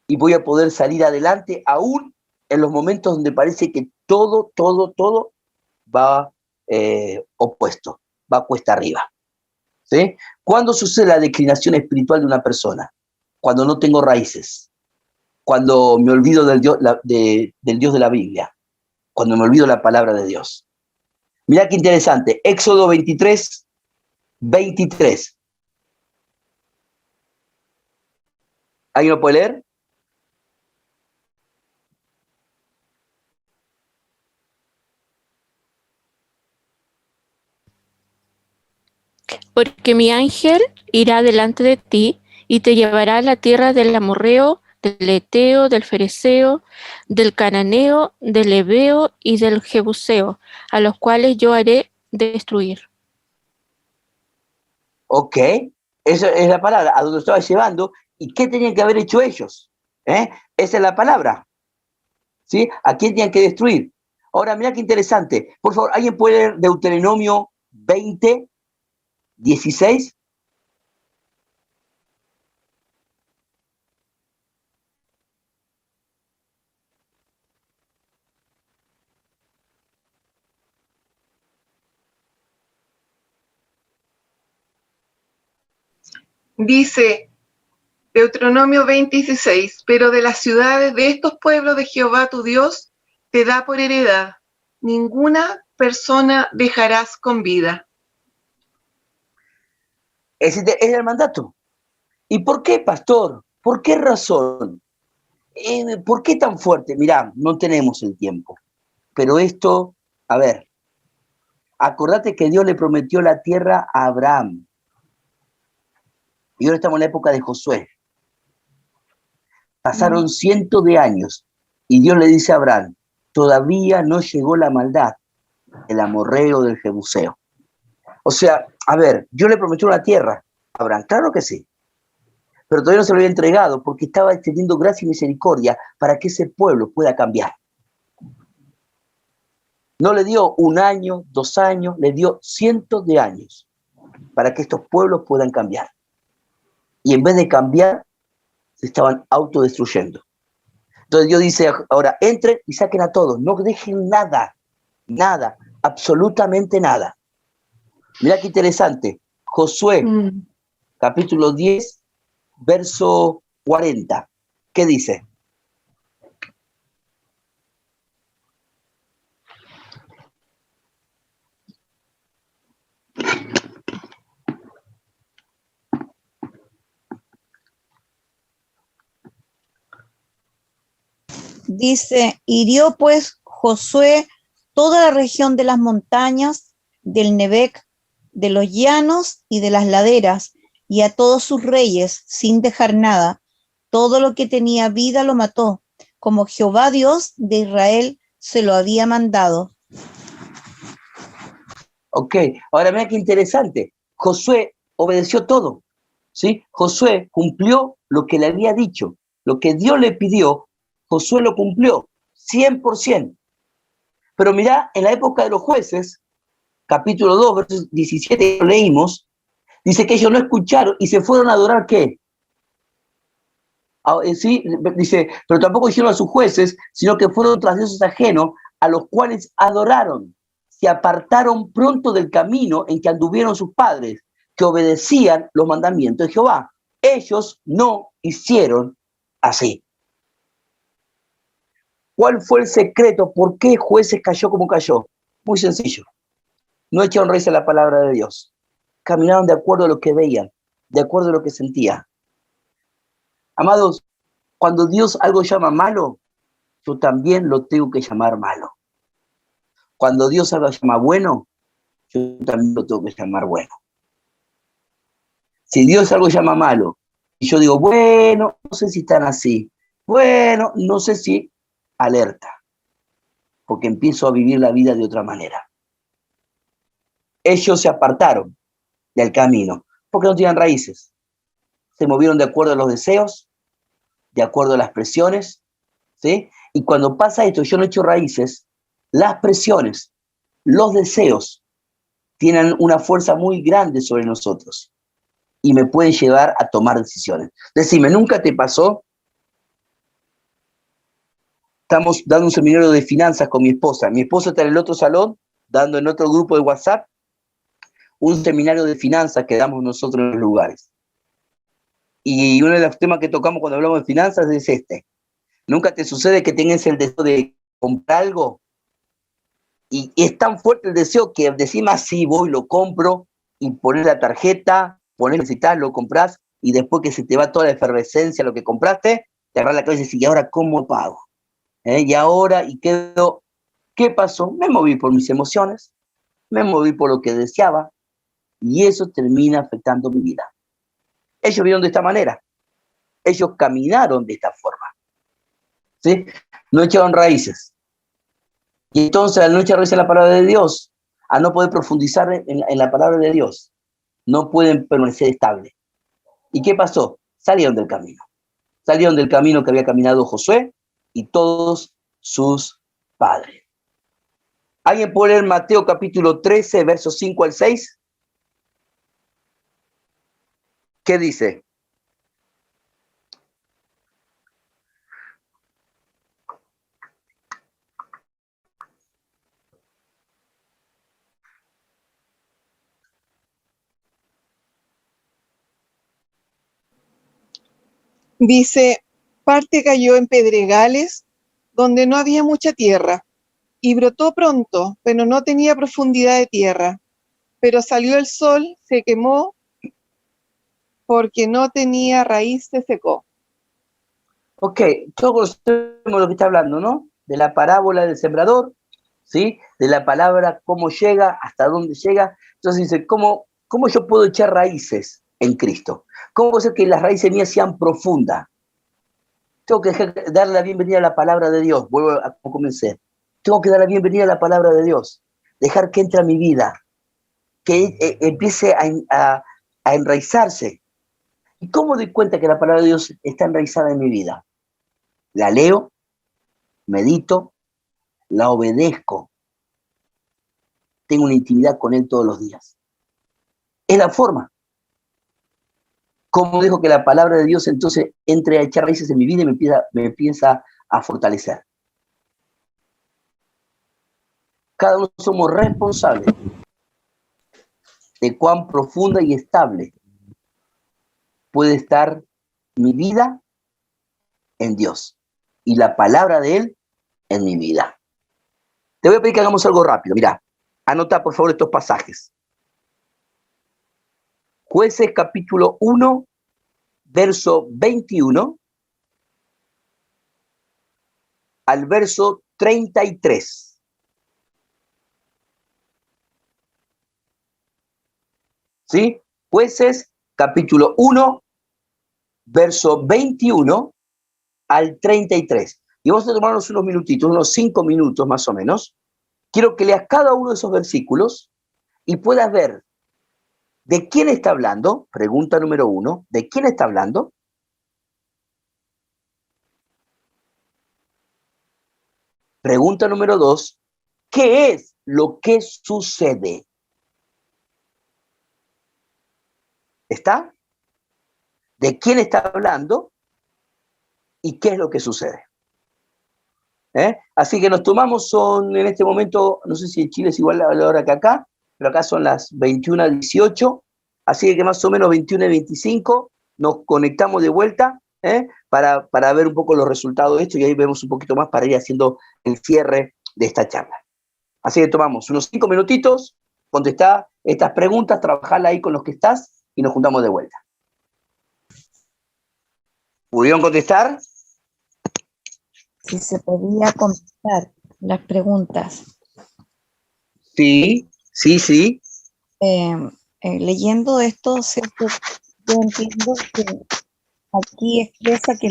S4: y voy a poder salir adelante aún en los momentos donde parece que todo va opuesto, va cuesta arriba. ¿Sí? ¿Cuándo sucede la declinación espiritual de una persona? Cuando no tengo raíces, cuando me olvido del Dios, del Dios de la Biblia, cuando me olvido la palabra de Dios. Mirá qué interesante, Éxodo 23, 23. ¿Alguien lo puede leer?
S8: Porque mi ángel irá delante de ti y te llevará a la tierra del amorreo, del eteo, del fereceo, del cananeo, del heveo y del jebuseo, a los cuales yo haré destruir.
S4: Ok, esa es la palabra, a donde estaba llevando. ¿Y qué tenían que haber hecho ellos? Esa es la palabra. ¿Sí? ¿A quién tenían que destruir? Ahora, mira qué interesante. Por favor, ¿alguien puede leer Deuteronomio 20, 16?
S9: Dice Deuteronomio 20:16, pero de las ciudades de estos pueblos de Jehová tu Dios te da por heredad, ninguna persona dejarás con vida.
S4: Ese es el mandato. ¿Y por qué, pastor? ¿Por qué razón? ¿Por qué tan fuerte? Mirá, no tenemos el tiempo. Pero esto, a ver, acordate que Dios le prometió la tierra a Abraham. Y ahora estamos en la época de Josué. Pasaron cientos de años y Dios le dice a Abraham, todavía no llegó la maldad, el amorreo del jebuseo. O sea, a ver, Dios le prometió una tierra a Abraham, claro que sí, pero todavía no se lo había entregado porque estaba extendiendo gracia y misericordia para que ese pueblo pueda cambiar. No le dio 1 año, 2 años, le dio cientos de años para que estos pueblos puedan cambiar. Y en vez de cambiar, se estaban autodestruyendo. Entonces Dios dice, ahora entren y saquen a todos, no dejen nada, nada, absolutamente nada. Mirá qué interesante, Josué, capítulo 10, verso 40, ¿qué dice?
S7: Dice, hirió pues Josué toda la región de las montañas, del Nebec, de los llanos y de las laderas, y a todos sus reyes, sin dejar nada. Todo lo que tenía vida lo mató, como Jehová Dios de Israel se lo había mandado.
S4: Ok, ahora mira qué interesante. Josué obedeció todo, ¿sí? Josué cumplió lo que le había dicho, lo que Dios le pidió, Josué lo cumplió, 100%. Pero mirá, en la época de los jueces, capítulo 2, versos 17, leímos, dice que ellos no escucharon y se fueron a adorar, ¿qué? Sí, dice, pero tampoco hicieron a sus jueces, sino que fueron tras dioses ajenos, a los cuales adoraron. Se apartaron pronto del camino en que anduvieron sus padres, que obedecían los mandamientos de Jehová. Ellos no hicieron así. ¿Cuál fue el secreto? ¿Por qué Jueces cayó como cayó? Muy sencillo. No echaron raíz a la palabra de Dios. Caminaron de acuerdo a lo que veían, de acuerdo a lo que sentían. Amados, cuando Dios algo llama malo, yo también lo tengo que llamar malo. Cuando Dios algo llama bueno, yo también lo tengo que llamar bueno. Si Dios algo llama malo, y yo digo, bueno, no sé si están así, bueno, no sé si, alerta, porque empiezo a vivir la vida de otra manera. Ellos se apartaron del camino, porque no tenían raíces. Se movieron de acuerdo a los deseos, de acuerdo a las presiones, ¿sí? Y cuando pasa esto, yo no he hecho raíces, las presiones, los deseos, tienen una fuerza muy grande sobre nosotros y me pueden llevar a tomar decisiones. Decime, ¿nunca te pasó? Estamos dando un seminario de finanzas con mi esposa. Mi esposa está en el otro salón, dando en otro grupo de WhatsApp, un seminario de finanzas que damos nosotros en los lugares. Y uno de los temas que tocamos cuando hablamos de finanzas es este. ¿Nunca te sucede que tengas el deseo de comprar algo? Y es tan fuerte el deseo que decís, sí, voy, lo compro, y pones la tarjeta, pones necesitas, lo compras, y después que se te va toda la efervescencia, lo que compraste, te agarras la cabeza y dices, ¿y ahora cómo pago? Y ahora, ¿qué pasó? Me moví por mis emociones, me moví por lo que deseaba, y eso termina afectando mi vida. Ellos vieron de esta manera, ellos caminaron de esta forma, ¿sí? No echaron raíces. Y entonces, al no echar raíces en la palabra de Dios, al no poder profundizar en la palabra de Dios, no pueden permanecer estables. ¿Y qué pasó? Salieron del camino. Salieron del camino que había caminado Josué y todos sus padres. ¿Alguien puede leer Mateo capítulo 13, versos 5 al 6? ¿Qué dice?
S10: Dice, parte cayó en pedregales donde no había mucha tierra, y brotó pronto, pero no tenía profundidad de tierra. Pero salió el sol, se quemó, porque no tenía raíz, se secó.
S4: Ok, todos conocemos lo que está hablando, ¿no? De la parábola del sembrador, ¿sí? De la palabra, cómo llega, hasta dónde llega. Entonces dice, ¿cómo yo puedo echar raíces en Cristo? ¿Cómo puedo hacer que las raíces mías sean profundas? Tengo que darle la bienvenida a la palabra de Dios. Vuelvo a comenzar. Tengo que dar la bienvenida a la palabra de Dios. Dejar que entre a mi vida. Que empiece a enraizarse. ¿Y cómo doy cuenta que la palabra de Dios está enraizada en mi vida? La leo, medito, la obedezco. Tengo una intimidad con Él todos los días. Es la forma. ¿Cómo dejo que la palabra de Dios entonces entre a echar raíces en mi vida y me empieza a fortalecer? Cada uno somos responsables de cuán profunda y estable puede estar mi vida en Dios y la palabra de Él en mi vida. Te voy a pedir que hagamos algo rápido. Mira, anota por favor estos pasajes. Jueces capítulo 1, verso 21 al verso 33. ¿Sí? Jueces capítulo 1, verso 21 al 33. Y vamos a tomarnos unos minutitos, unos 5 minutos más o menos. Quiero que leas cada uno de esos versículos y puedas ver de quién está hablando. Pregunta número 1, ¿de quién está hablando? Pregunta número 2, ¿qué es lo que sucede? ¿Está? ¿De quién está hablando? ¿Y qué es lo que sucede? Así que nos tomamos, en este momento, no sé si en Chile es igual a la hora que acá, pero acá son las 21:18, así que más o menos 21:25 nos conectamos de vuelta para ver un poco los resultados de esto y ahí vemos un poquito más para ir haciendo el cierre de esta charla. Así que tomamos unos 5 minutitos, contestá estas preguntas, trabajala ahí con los que estás y nos juntamos de vuelta. ¿Pudieron contestar?
S7: Si se podía contestar las preguntas.
S4: Sí, sí, sí.
S7: Leyendo esto, ¿cierto? Yo entiendo que aquí expresa que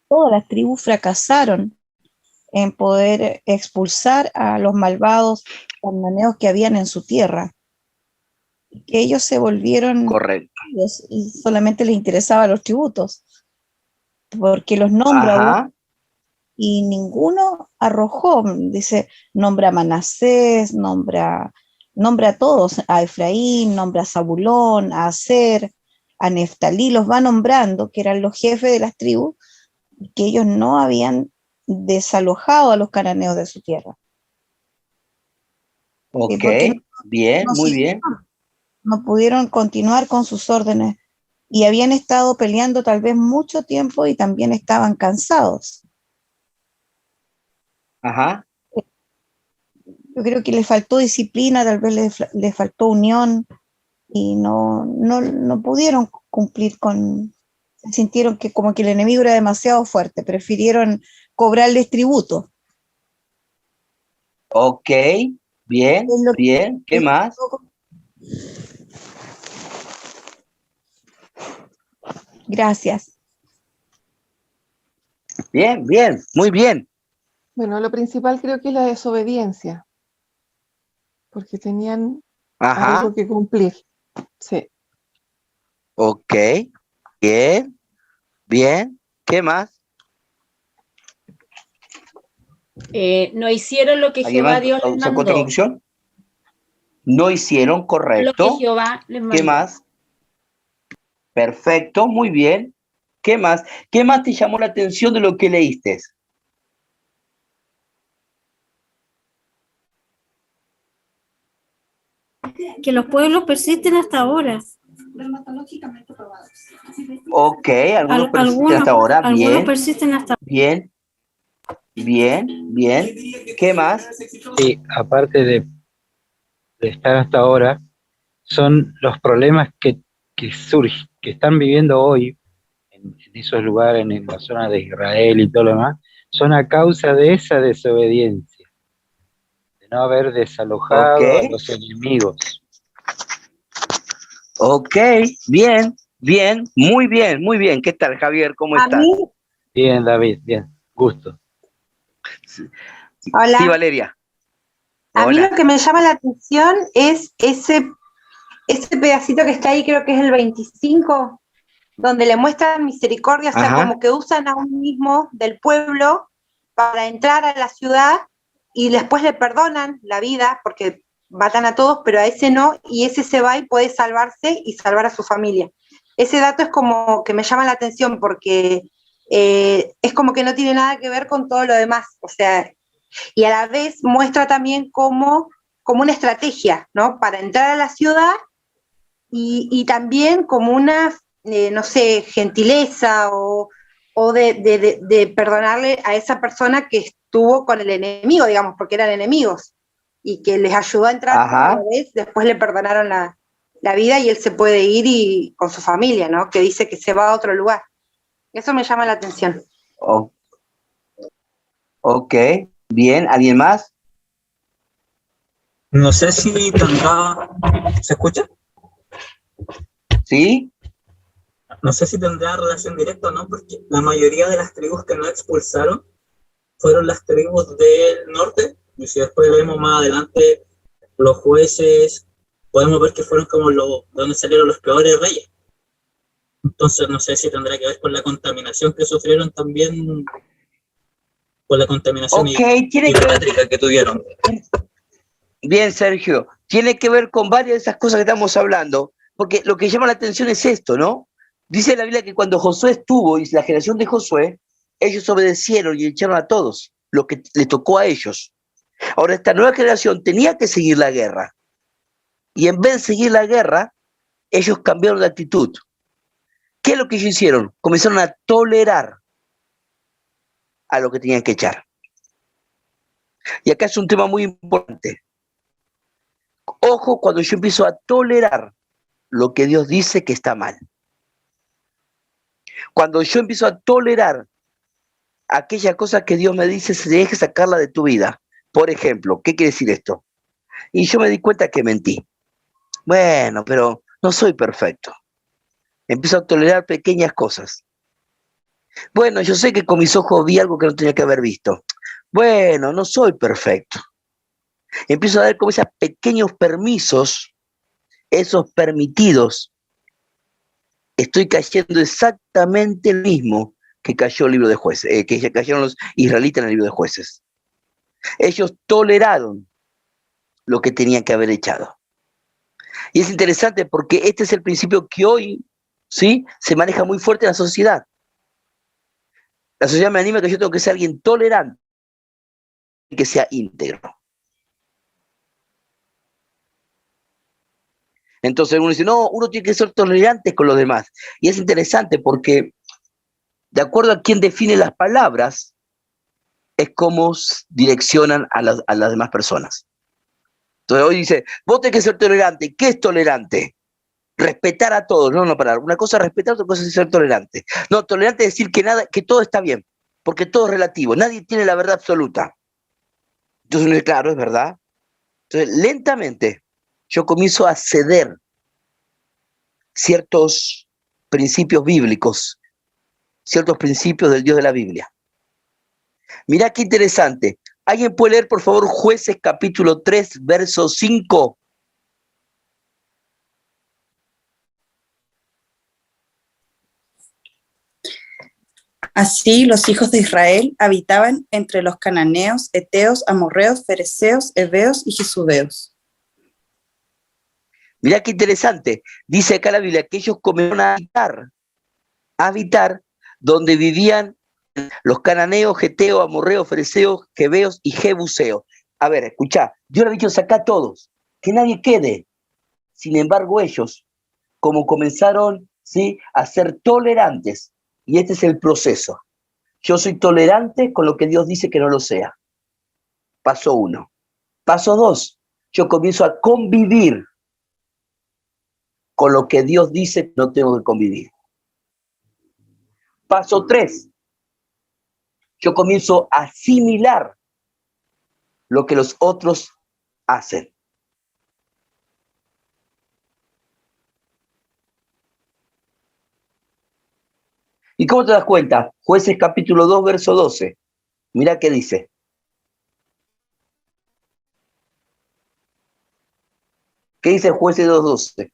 S7: todas las tribus fracasaron en poder expulsar a los malvados cananeos que habían en su tierra, que ellos se volvieron
S4: Correcto.
S7: y solamente les interesaban los tributos, porque los nombra
S4: Ajá.
S7: y ninguno arrojó, dice, nombra a Manasés, nombra a todos, a Efraín, nombra a Zabulón, a Aser, a Neftalí, los va nombrando, que eran los jefes de las tribus, que ellos no habían desalojado a los cananeos de su tierra.
S4: Ok,
S7: Porque
S4: bien,
S7: no
S4: muy bien.
S7: no pudieron continuar con sus órdenes y habían estado peleando tal vez mucho tiempo y también estaban cansados.
S4: Ajá.
S7: Yo creo que les faltó disciplina, tal vez les faltó unión y no pudieron cumplir sintieron que como que el enemigo era demasiado fuerte, prefirieron cobrarles tributo.
S4: Ok, bien, bien. ¿Qué más?
S7: Gracias.
S4: Bien, bien, muy bien.
S10: Bueno, lo principal creo que es la desobediencia, porque tenían
S4: Ajá.
S10: algo que cumplir. Sí.
S4: Ok, bien, bien. ¿Qué más?
S11: No hicieron lo que
S4: ¿Alguien
S11: Jehová
S4: más
S11: Dios les
S4: sacó otra
S11: mandó.
S4: conclusión? No hicieron,
S11: Lo que
S4: correcto.
S11: Jehová les mandó.
S4: ¿Qué más? Perfecto, muy bien. ¿Qué más? ¿Qué más te llamó la atención de lo que leíste?
S2: Que los pueblos persisten hasta ahora.
S4: Ok, algunos persisten hasta ahora.
S2: Algunos
S4: Bien,
S2: persisten hasta
S4: bien, bien, bien. ¿Qué más?
S6: Sí, aparte de estar hasta ahora, son los problemas que surgen, que están viviendo hoy en esos lugares, en la zona de Israel y todo lo demás, son a causa de esa desobediencia, de no haber
S4: Ok,
S6: desalojado a los enemigos.
S4: ok, bien, bien, muy bien, muy bien. ¿Qué tal, Javier? ¿Cómo
S12: A
S4: estás?
S12: mí,
S6: Bien, David, bien, gusto.
S4: Sí,
S12: hola,
S4: Valeria.
S12: a mí lo
S4: Hola.
S12: que me llama la atención es ese pedacito que está ahí, creo que es el 25, donde le muestran misericordia, o sea,
S4: Ajá.
S12: como que usan a un mismo del pueblo para entrar a la ciudad y después le perdonan la vida porque matan a todos, pero a ese no, y ese se va y puede salvarse y salvar a su familia. Ese dato es como que me llama la atención porque es como que no tiene nada que ver con todo lo demás, o sea, y a la vez muestra también como una estrategia, ¿no? Para entrar a la ciudad y también como una, no sé, gentileza o de perdonarle a esa persona que estuvo con el enemigo, digamos, porque eran enemigos, y que les ayudó a entrar, pero a la vez después le perdonaron la vida y él se puede ir y con su familia, ¿no? Que dice que se va a otro lugar. Eso me llama la atención.
S4: Oh, ok, bien. ¿Alguien más?
S13: No sé si tendrá... ¿Se escucha?
S4: ¿Sí?
S13: No sé si tendrá relación directa o no, porque la mayoría de las tribus que no expulsaron fueron las tribus del norte, y si después vemos más adelante los jueces, podemos ver que fueron como donde salieron los peores reyes. Entonces no sé si tendrá que ver con la contaminación que sufrieron también, con la contaminación idólátrica que tuvieron.
S4: Bien, Sergio. Tiene que ver con varias de esas cosas que estamos hablando, porque lo que llama la atención es esto, ¿no? Dice la Biblia que cuando Josué estuvo, y la generación de Josué, ellos obedecieron y echaron a todos, lo que le tocó a ellos. Ahora, esta nueva generación tenía que seguir la guerra. Y en vez de seguir la guerra, ellos cambiaron de actitud. ¿Qué es lo que ellos hicieron? Comenzaron a tolerar a lo que tenían que echar. Y acá es un tema muy importante. Ojo cuando yo empiezo a tolerar lo que Dios dice que está mal. Cuando yo empiezo a tolerar aquella cosa que Dios me dice, se deje sacarla de tu vida, Por ejemplo, ¿qué quiere decir esto? Y yo me di cuenta que mentí. Bueno, pero no soy perfecto. Empiezo a tolerar pequeñas cosas. Bueno, yo sé que con mis ojos vi algo que no tenía que haber visto. Bueno, no soy perfecto. Empiezo a dar como esos pequeños permisos, esos permitidos. Estoy cayendo exactamente el mismo que cayó el libro de Jueces, que cayeron los israelitas en el libro de Jueces. Ellos toleraron lo que tenían que haber echado. Y es interesante porque este es el principio que hoy, ¿sí?, se maneja muy fuerte en la sociedad. La sociedad me anima que yo tengo que ser alguien tolerante y que sea íntegro. Entonces uno dice, no, uno tiene que ser tolerante con los demás. Y es interesante porque, de acuerdo a quien define las palabras, es cómo direccionan a las demás personas. Entonces hoy dice, vos tenés que ser tolerante. ¿Qué es tolerante? Respetar a todos. No, parar. Una cosa es respetar, otra cosa es ser tolerante. No, tolerante es decir que todo está bien, porque todo es relativo. Nadie tiene la verdad absoluta. Entonces uno dice, claro, es verdad. Entonces, lentamente, yo comienzo a ceder ciertos principios bíblicos, ciertos principios del Dios de la Biblia. Mirá qué interesante. ¿Alguien puede leer, por favor, Jueces capítulo 3, verso 5?
S14: Así los hijos de Israel habitaban entre los cananeos, heteos, amorreos, fereceos, heveos y jesubeos.
S4: Mirá qué interesante. Dice acá la Biblia que ellos comenzaron a habitar donde vivían los cananeos, heteos, amorreos, fereceos, heveos y jebuseos. A ver, escuchá, Dios le ha dicho saca a todos, que nadie quede. Sin embargo, ellos, como comenzaron, ¿sí?, a ser tolerantes, y este es el proceso. Yo soy tolerante con lo que Dios dice que no lo sea. Paso 1. Paso 2. Yo comienzo a convivir con lo que Dios dice que no tengo que convivir. Paso 3. Yo comienzo a asimilar lo que los otros hacen. ¿Y cómo te das cuenta? Jueces capítulo 2, verso 12. Mirá qué dice. ¿Qué dice Jueces 2, 12?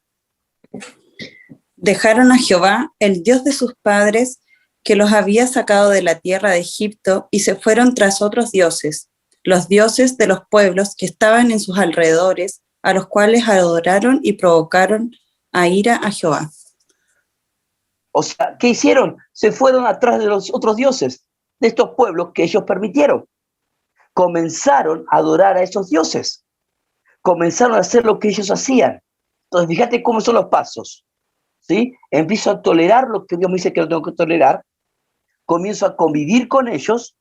S14: Dejaron a Jehová, el Dios de sus padres, que los había sacado de la tierra de Egipto, y se fueron tras otros dioses, los dioses de los pueblos que estaban en sus alrededores, a los cuales adoraron y provocaron a ira a Jehová.
S4: O sea, ¿qué hicieron? Se fueron atrás de los otros dioses, de estos pueblos que ellos permitieron. Comenzaron a adorar a esos dioses. Comenzaron a hacer lo que ellos hacían. Entonces, fíjate cómo son los pasos, ¿sí? Empiezo a tolerar lo que Dios me dice que no tengo que tolerar. Comienzo a convivir con ellos.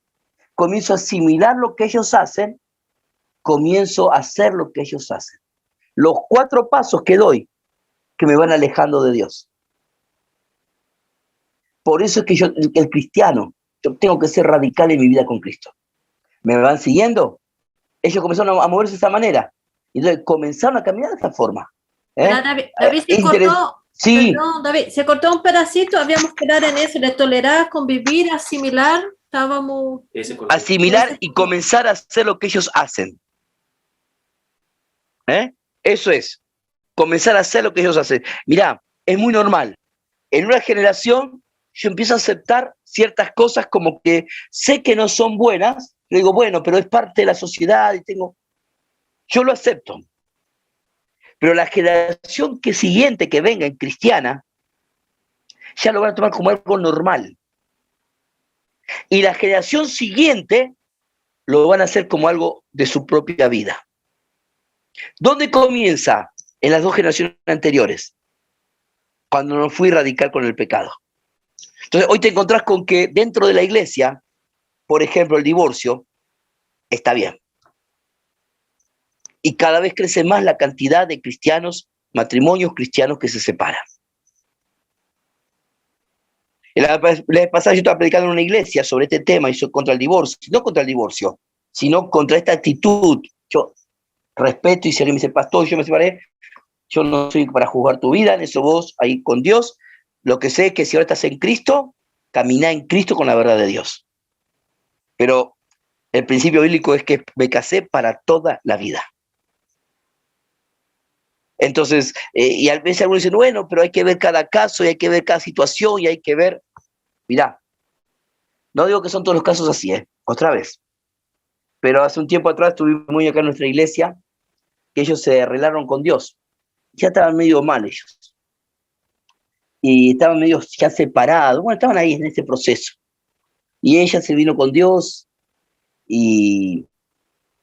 S4: Comienzo a asimilar lo que ellos hacen. Comienzo a hacer lo que ellos hacen. Los 4 pasos que doy que me van alejando de Dios. Por eso es que yo, el cristiano, yo tengo que ser radical en mi vida con Cristo. ¿Me van siguiendo? Ellos comenzaron a moverse de esa manera. Y entonces comenzaron a caminar de esta forma.
S2: David se cortó. Sí. Perdón, David, se cortó un pedacito, habíamos que quedar en eso, de tolerar, convivir, asimilar. Estábamos...
S4: Asimilar y comenzar a hacer lo que ellos hacen. Eso es. Comenzar a hacer lo que ellos hacen. Mirá, es muy normal. En una generación yo empiezo a aceptar ciertas cosas como que sé que no son buenas, le digo, bueno, pero es parte de la sociedad y yo lo acepto. Pero la generación siguiente que venga en cristiana, ya lo van a tomar como algo normal. Y la generación siguiente lo van a hacer como algo de su propia vida. ¿Dónde comienza? En las 2 generaciones anteriores, cuando no fui radical con el pecado. Entonces, hoy te encontrás con que dentro de la iglesia, por ejemplo, el divorcio está bien. Y cada vez crece más la cantidad de cristianos, matrimonios cristianos que se separan. La vez pasada yo estaba predicando en una iglesia sobre este tema y contra el divorcio, no contra el divorcio, sino contra esta actitud. Yo respeto y si alguien me dice, pastor, yo me separé, yo no soy para juzgar tu vida, en eso vos ahí con Dios. Lo que sé es que si ahora estás en Cristo, camina en Cristo con la verdad de Dios. Pero el principio bíblico es que me casé para toda la vida. Entonces, y a veces algunos dicen, bueno, pero hay que ver cada caso y hay que ver cada situación y hay que ver. Mirá, no digo que son todos los casos así, otra vez. Pero hace un tiempo atrás estuvimos muy acá en nuestra iglesia, que ellos se arreglaron con Dios. Ya estaban medio mal ellos. Y estaban medio ya separados. Bueno, estaban ahí en ese proceso. Y ella se vino con Dios y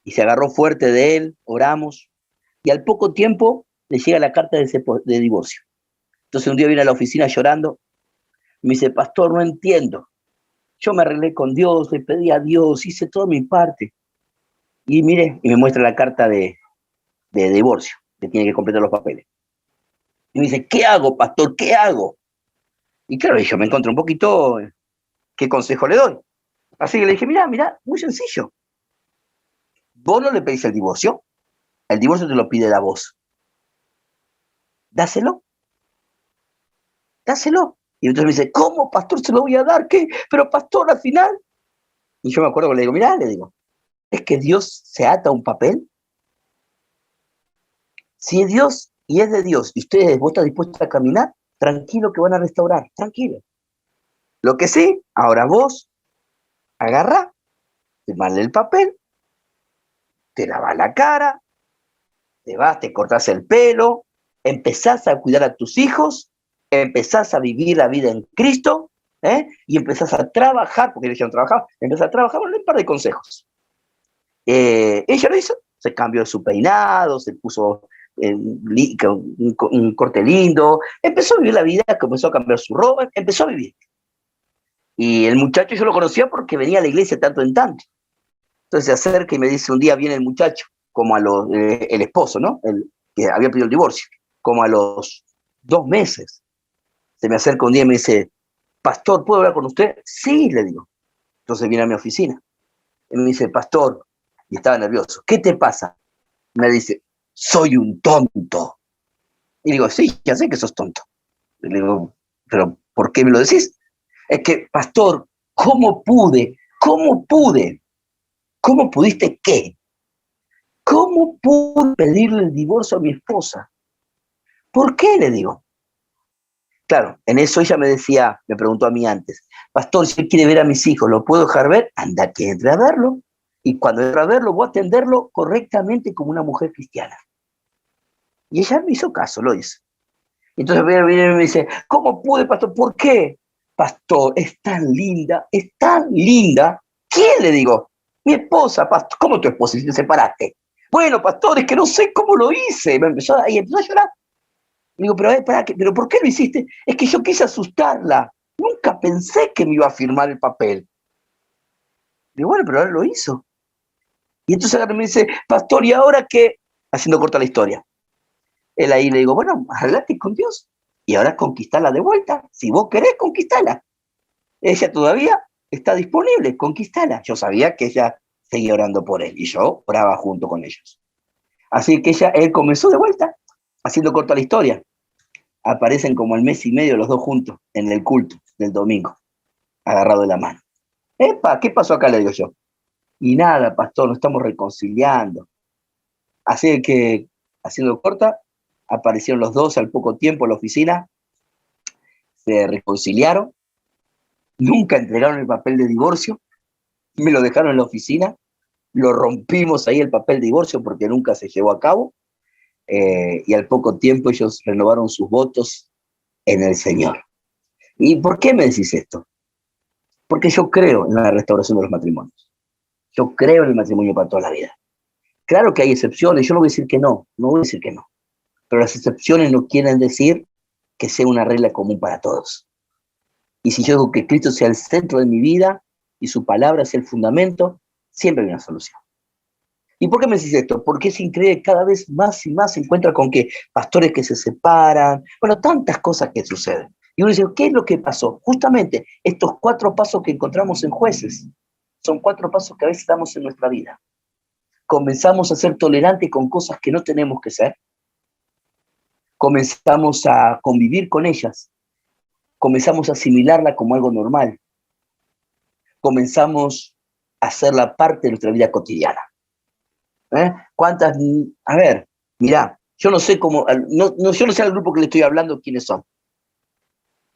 S4: se agarró fuerte de él, oramos. Y al poco tiempo le llega la carta de divorcio. Entonces un día viene a la oficina llorando. Me dice, pastor, no entiendo. Yo me arreglé con Dios, le pedí a Dios, hice toda mi parte. Y mire, y me muestra la carta de divorcio, que tiene que completar los papeles. Y me dice, ¿qué hago, pastor? ¿Qué hago? Y claro, yo me encontré un poquito, ¿qué consejo le doy? Así que le dije, mira, muy sencillo. Vos no le pedís el divorcio te lo pide la voz. Dáselo. Y entonces me dice, ¿cómo, pastor, se lo voy a dar? ¿Qué? Pero, pastor, al final. Y yo me acuerdo que le digo, es que Dios se ata a un papel. Si es Dios y es de Dios, y vos estás dispuesto a caminar, tranquilo que van a restaurar, tranquilo. Lo que sí, ahora vos agarrá, firmarle el papel, te lavas la cara, te vas, te cortás el pelo, empezás a cuidar a tus hijos, empezás a vivir la vida en Cristo, y empezás a trabajar, porque ellos no trabajaban, empezás a trabajar, bueno, un par de consejos. Ella lo hizo, se cambió su peinado, se puso un corte lindo, empezó a vivir la vida, comenzó a cambiar su ropa, empezó a vivir. Y el muchacho yo lo conocía porque venía a la iglesia tanto en tanto. Entonces se acerca y me dice, un día viene el muchacho, como el esposo, ¿no? El que había pedido el divorcio, como a los 2 meses. Se me acerca un día y me dice, pastor, ¿puedo hablar con usted? Sí, le digo. Entonces viene a mi oficina. Y me dice, pastor, y estaba nervioso, ¿qué te pasa? Me dice, soy un tonto. Y digo, sí, ya sé que sos tonto. Y le digo, pero ¿por qué me lo decís? Es que, pastor, ¿cómo pude? ¿Cómo pudiste qué? ¿Cómo pude pedirle el divorcio a mi esposa? ¿Por qué? Le digo. Claro, en eso ella me preguntó a mí antes, pastor, si él quiere ver a mis hijos, ¿lo puedo dejar ver? Anda que entre a verlo. Y cuando entre a verlo, voy a atenderlo correctamente como una mujer cristiana. Y ella me hizo caso, lo hizo. Entonces viene y me dice, ¿cómo pude, pastor? ¿Por qué? Pastor, es tan linda, es tan linda. ¿Quién? Le digo, mi esposa, pastor. ¿Cómo tu esposa si te separaste? Bueno, pastor, es que no sé cómo lo hice. Empezó a llorar. Le digo, pero ¿por qué lo hiciste? Es que yo quise asustarla. Nunca pensé que me iba a firmar el papel. Digo, bueno, pero ahora lo hizo. Y entonces me dice, pastor, ¿y ahora qué? Haciendo corta la historia. Él ahí le digo, bueno, arreglate con Dios. Y ahora conquistala de vuelta. Si vos querés, conquistala. Ella todavía está disponible, conquistala. Yo sabía que ella seguía orando por él. Y yo oraba junto con ellos. Así que él comenzó de vuelta. Haciendo corta la historia. Aparecen como al mes y medio los dos juntos en el culto del domingo. Agarrado de la mano. ¡Epa! ¿Qué pasó acá? Le digo yo. Y nada, pastor, nos estamos reconciliando. Así que, haciendo corta, aparecieron los dos al poco tiempo en la oficina, se reconciliaron, nunca entregaron el papel de divorcio, me lo dejaron en la oficina, lo rompimos ahí el papel de divorcio porque nunca se llevó a cabo, y al poco tiempo ellos renovaron sus votos en el Señor. ¿Y por qué me decís esto? Porque yo creo en la restauración de los matrimonios. Yo creo en el matrimonio para toda la vida. Claro que hay excepciones, yo no voy a decir que no voy a decir que no. Pero las excepciones no quieren decir que sea una regla común para todos. Y si yo digo que Cristo sea el centro de mi vida y su palabra sea el fundamento, siempre hay una solución. ¿Y por qué me decís esto? Porque es increíble, cada vez más y más se encuentra con que pastores que se separan, bueno, tantas cosas que suceden. Y uno dice, ¿qué es lo que pasó? Justamente estos 4 pasos que encontramos en Jueces. Son 4 pasos que a veces damos en nuestra vida. Comenzamos a ser tolerantes con cosas que no tenemos que ser. Comenzamos a convivir con ellas. Comenzamos a asimilarla como algo normal. Comenzamos a hacerla parte de nuestra vida cotidiana. ¿Cuántas? A ver, mirá, yo no sé cómo, yo no sé al grupo que le estoy hablando quiénes son.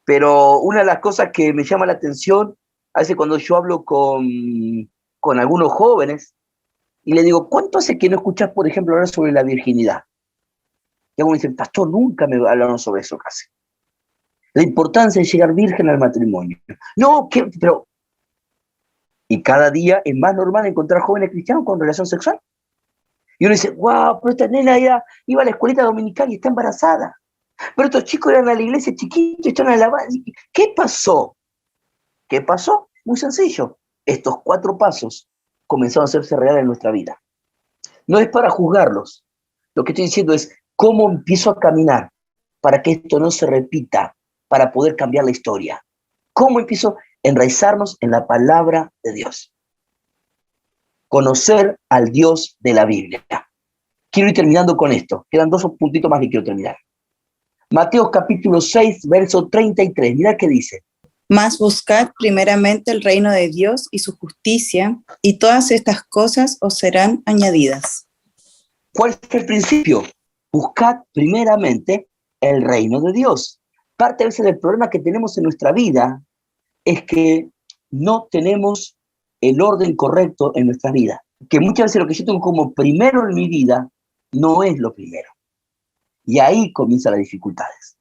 S4: Pero una de las cosas que me llama la atención, a veces cuando yo hablo con algunos jóvenes, y le digo, ¿cuánto hace que no escuchás, por ejemplo, hablar sobre la virginidad? Y algunos dicen, pastor, nunca me hablaron sobre eso casi. La importancia de llegar virgen al matrimonio. No, pero... Y cada día es más normal encontrar jóvenes cristianos con relación sexual. Y uno dice, wow, pero esta nena ya iba a la escuelita dominical y está embarazada. Pero estos chicos eran a la iglesia chiquitos, están a la base. ¿Qué pasó? ¿Qué pasó? Muy sencillo. Estos 4 pasos comenzaron a hacerse reales en nuestra vida. No es para juzgarlos. Lo que estoy diciendo es cómo empiezo a caminar para que esto no se repita, para poder cambiar la historia. ¿Cómo empiezo a enraizarnos en la palabra de Dios? Conocer al Dios de la Biblia. Quiero ir terminando con esto. Quedan 2 puntitos más que quiero terminar. Mateo capítulo 6, verso 33. Mirá qué dice.
S14: Mas buscad primeramente el reino de Dios y su justicia, y todas estas cosas os serán añadidas.
S4: ¿Cuál es el principio? Buscad primeramente el reino de Dios. Parte a veces del problema que tenemos en nuestra vida es que no tenemos el orden correcto en nuestra vida. Que muchas veces lo que yo tengo como primero en mi vida no es lo primero. Y ahí comienzan las dificultades.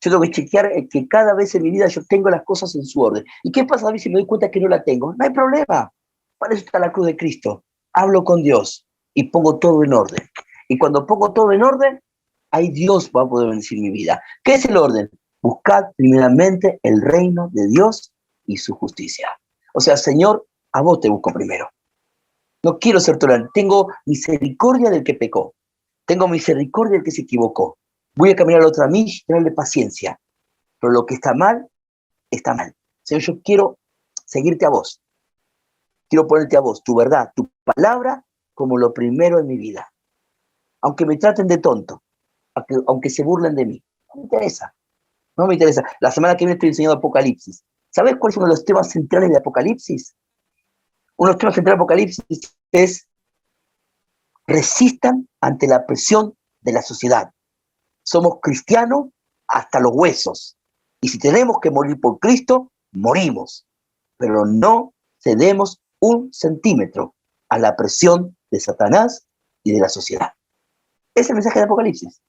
S4: Yo tengo que chequear que cada vez en mi vida yo tengo las cosas en su orden. ¿Y qué pasa a mí si me doy cuenta que no la tengo? No hay problema. Para eso está la cruz de Cristo. Hablo con Dios y pongo todo en orden. Y cuando pongo todo en orden, ahí Dios va a poder bendecir mi vida. ¿Qué es el orden? Buscad primeramente el reino de Dios y su justicia. O sea, Señor, a vos te busco primero. No quiero ser tolerante. Tengo misericordia del que pecó. Tengo misericordia del que se equivocó. Voy a caminar a la otra milla y tenerle paciencia. Pero lo que está mal, está mal. Señor, yo quiero seguirte a vos. Quiero ponerte a vos, tu verdad, tu palabra, como lo primero en mi vida. Aunque me traten de tonto, aunque se burlen de mí. No me interesa. No me interesa. La semana que viene estoy enseñando Apocalipsis. ¿Sabes cuál es uno de los temas centrales de Apocalipsis? Uno de los temas centrales de Apocalipsis es resistan ante la presión de la sociedad. Somos cristianos hasta los huesos. Y si tenemos que morir por Cristo, morimos. Pero no cedemos 1 centímetro a la presión de Satanás y de la sociedad. Ese es el mensaje de Apocalipsis.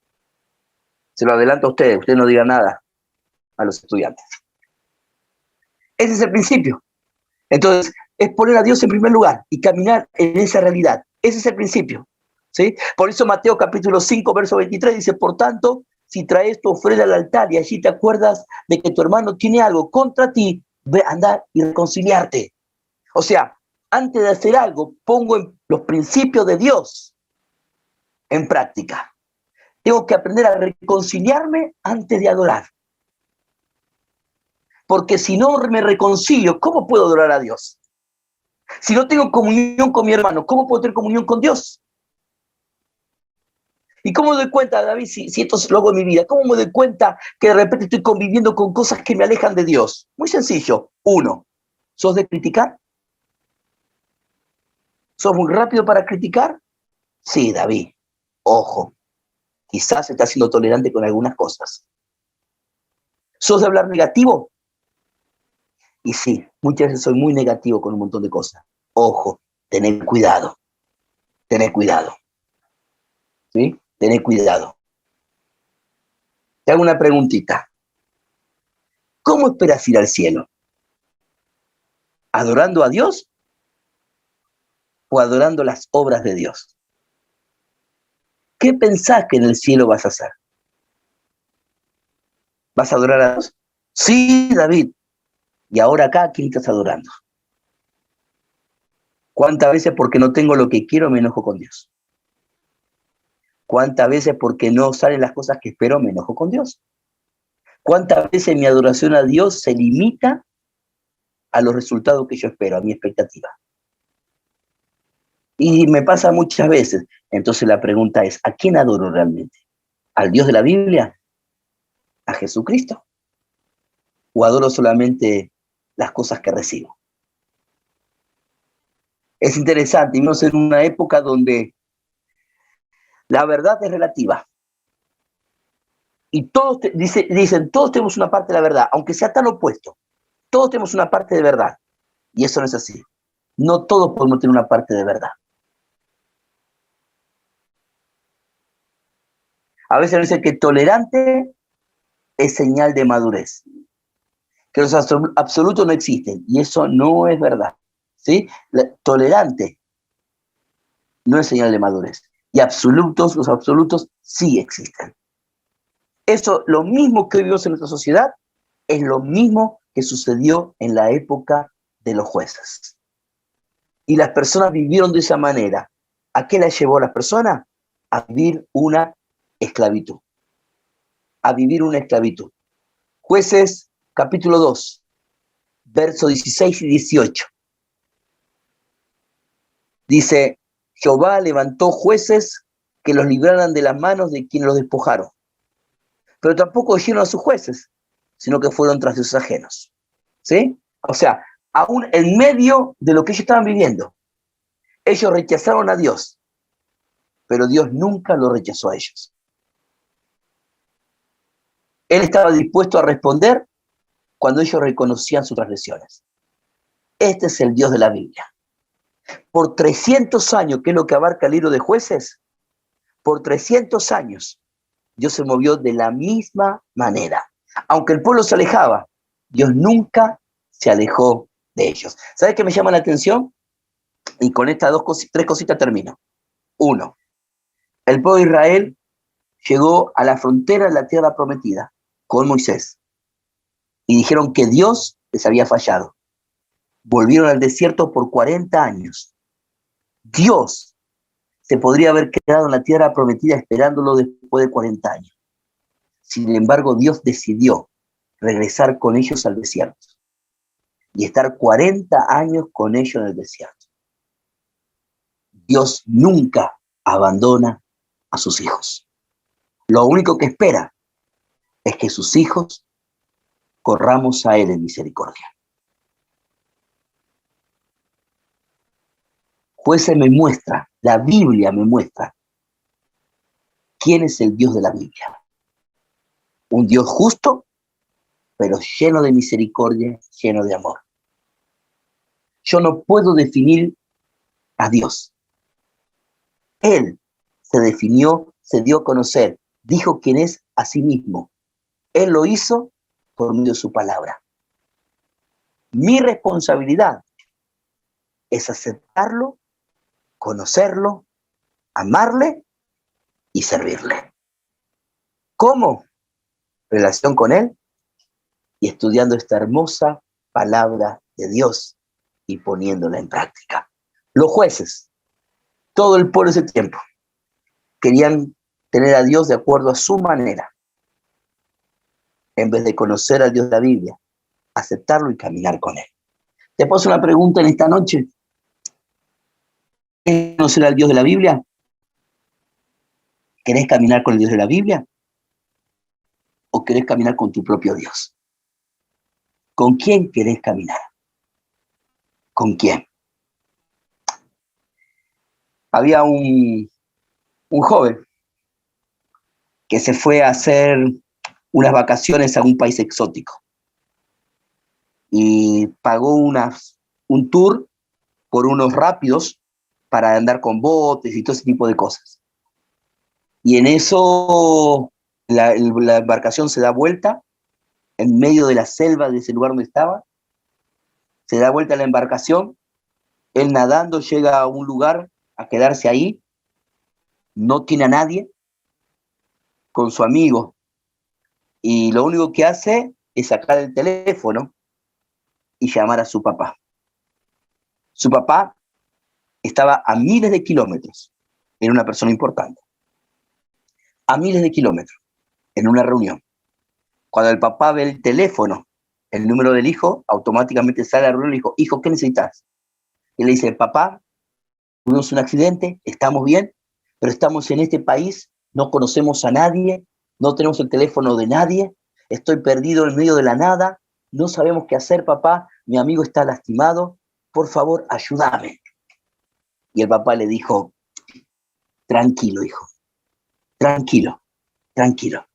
S4: Se lo adelanto a ustedes. Ustedes no digan nada a los estudiantes. Ese es el principio. Entonces, es poner a Dios en primer lugar y caminar en esa realidad. Ese es el principio. ¿Sí? Por eso Mateo capítulo 5, verso 23 dice, por tanto, si traes tu ofrenda al altar y allí te acuerdas de que tu hermano tiene algo contra ti, ve a andar y reconciliarte. O sea, antes de hacer algo, pongo los principios de Dios en práctica. Tengo que aprender a reconciliarme antes de adorar. Porque si no me reconcilio, ¿cómo puedo adorar a Dios? Si no tengo comunión con mi hermano, ¿cómo puedo tener comunión con Dios? ¿Y cómo me doy cuenta, David, si esto lo hago en mi vida? ¿Cómo me doy cuenta que de repente estoy conviviendo con cosas que me alejan de Dios? Muy sencillo. 1, ¿sos de criticar? ¿Sos muy rápido para criticar? Sí, David. Ojo, quizás estás siendo tolerante con algunas cosas. ¿Sos de hablar negativo? Y sí, muchas veces soy muy negativo con un montón de cosas. Ojo, tened cuidado. Tened cuidado. ¿Sí? Tened cuidado. Te hago una preguntita. ¿Cómo esperas ir al cielo? ¿Adorando a Dios o adorando las obras de Dios? ¿Qué pensás que en el cielo vas a hacer? ¿Vas a adorar a Dios? Sí, David. Y ahora acá, ¿a quién estás adorando? ¿Cuántas veces porque no tengo lo que quiero me enojo con Dios? ¿Cuántas veces porque no salen las cosas que espero me enojo con Dios? ¿Cuántas veces mi adoración a Dios se limita a los resultados que yo espero, a mi expectativa. Y me pasa muchas veces. Entonces la pregunta es, ¿a quién adoro realmente? ¿Al Dios de la Biblia? ¿A Jesucristo? ¿O adoro solamente las cosas que recibo? Es interesante, vivimos en una época donde la verdad es relativa. Y todos dicen, todos tenemos una parte de la verdad, aunque sea tan opuesto. Todos tenemos una parte de verdad. Y eso no es así. No todos podemos tener una parte de verdad. A veces nos dicen que tolerante es señal de madurez. Que los absolutos no existen. Y eso no es verdad. ¿Sí? Tolerante no es señal de madurez. Y los absolutos sí existen. Eso, lo mismo que vivimos en nuestra sociedad, es lo mismo que sucedió en la época de los jueces. Y las personas vivieron de esa manera. ¿A qué la llevó a las personas? A vivir una esclavitud. A vivir una esclavitud. Jueces, capítulo 2, versos 16 y 18. Dice, Jehová levantó jueces que los libraran de las manos de quienes los despojaron. Pero tampoco oyeron a sus jueces, sino que fueron tras dioses ajenos. ¿Sí? O sea, aún en medio de lo que ellos estaban viviendo, ellos rechazaron a Dios, pero Dios nunca lo rechazó a ellos. Él estaba dispuesto a responder cuando ellos reconocían sus transgresiones. Este es el Dios de la Biblia. Por 300 años, que es lo que abarca el libro de Jueces, por 300 años, Dios se movió de la misma manera. Aunque el pueblo se alejaba, Dios nunca se alejó de ellos. ¿Sabes qué me llama la atención? Y con estas tres cositas termino. 1. El pueblo de Israel llegó a la frontera de la tierra prometida con Moisés. Y dijeron que Dios les había fallado. Volvieron al desierto por 40 años. Dios se podría haber quedado en la tierra prometida esperándolo después de 40 años. Sin embargo, Dios decidió regresar con ellos al desierto y estar 40 años con ellos en el desierto. Dios nunca abandona a sus hijos. Lo único que espera es que sus hijos corramos a Él en misericordia. Jueces me muestra, la Biblia me muestra quién es el Dios de la Biblia. Un Dios justo, pero lleno de misericordia, lleno de amor. Yo no puedo definir a Dios. Él se definió, se dio a conocer, dijo quién es a sí mismo. Él lo hizo por medio de su palabra. Mi responsabilidad es aceptarlo, conocerlo, amarle y servirle. ¿Cómo? Relación con Él y estudiando esta hermosa palabra de Dios y poniéndola en práctica. Los jueces, todo el pueblo de ese tiempo, querían tener a Dios de acuerdo a su manera, en vez de conocer al Dios de la Biblia, aceptarlo y caminar con Él. Te paso una pregunta en esta noche. ¿Querés conocer al Dios de la Biblia? ¿Querés caminar con el Dios de la Biblia? ¿O querés caminar con tu propio Dios? ¿Con quién querés caminar? ¿Con quién? Había un joven que se fue a hacer unas vacaciones a un país exótico y pagó un tour por unos rápidos para andar con botes y todo ese tipo de cosas. Y en eso la embarcación se da vuelta en medio de la selva de ese lugar donde estaba. Se da vuelta la embarcación, él nadando llega a un lugar a quedarse ahí, no tiene a nadie, con su amigo, y lo único que hace es sacar el teléfono y llamar a su papá. Su papá estaba a miles de kilómetros, era una persona importante, a miles de kilómetros, en una reunión. Cuando el papá ve el teléfono el número del hijo, automáticamente sale a la reunión y le dijo, hijo, ¿qué necesitas? Y le dice, papá, tuvimos un accidente, estamos bien, pero estamos en este país, no conocemos a nadie, no tenemos el teléfono de nadie, estoy perdido en medio de la nada, no sabemos qué hacer, papá, mi amigo está lastimado, por favor, ayúdame. Y el papá le dijo, tranquilo, hijo, tranquilo, tranquilo,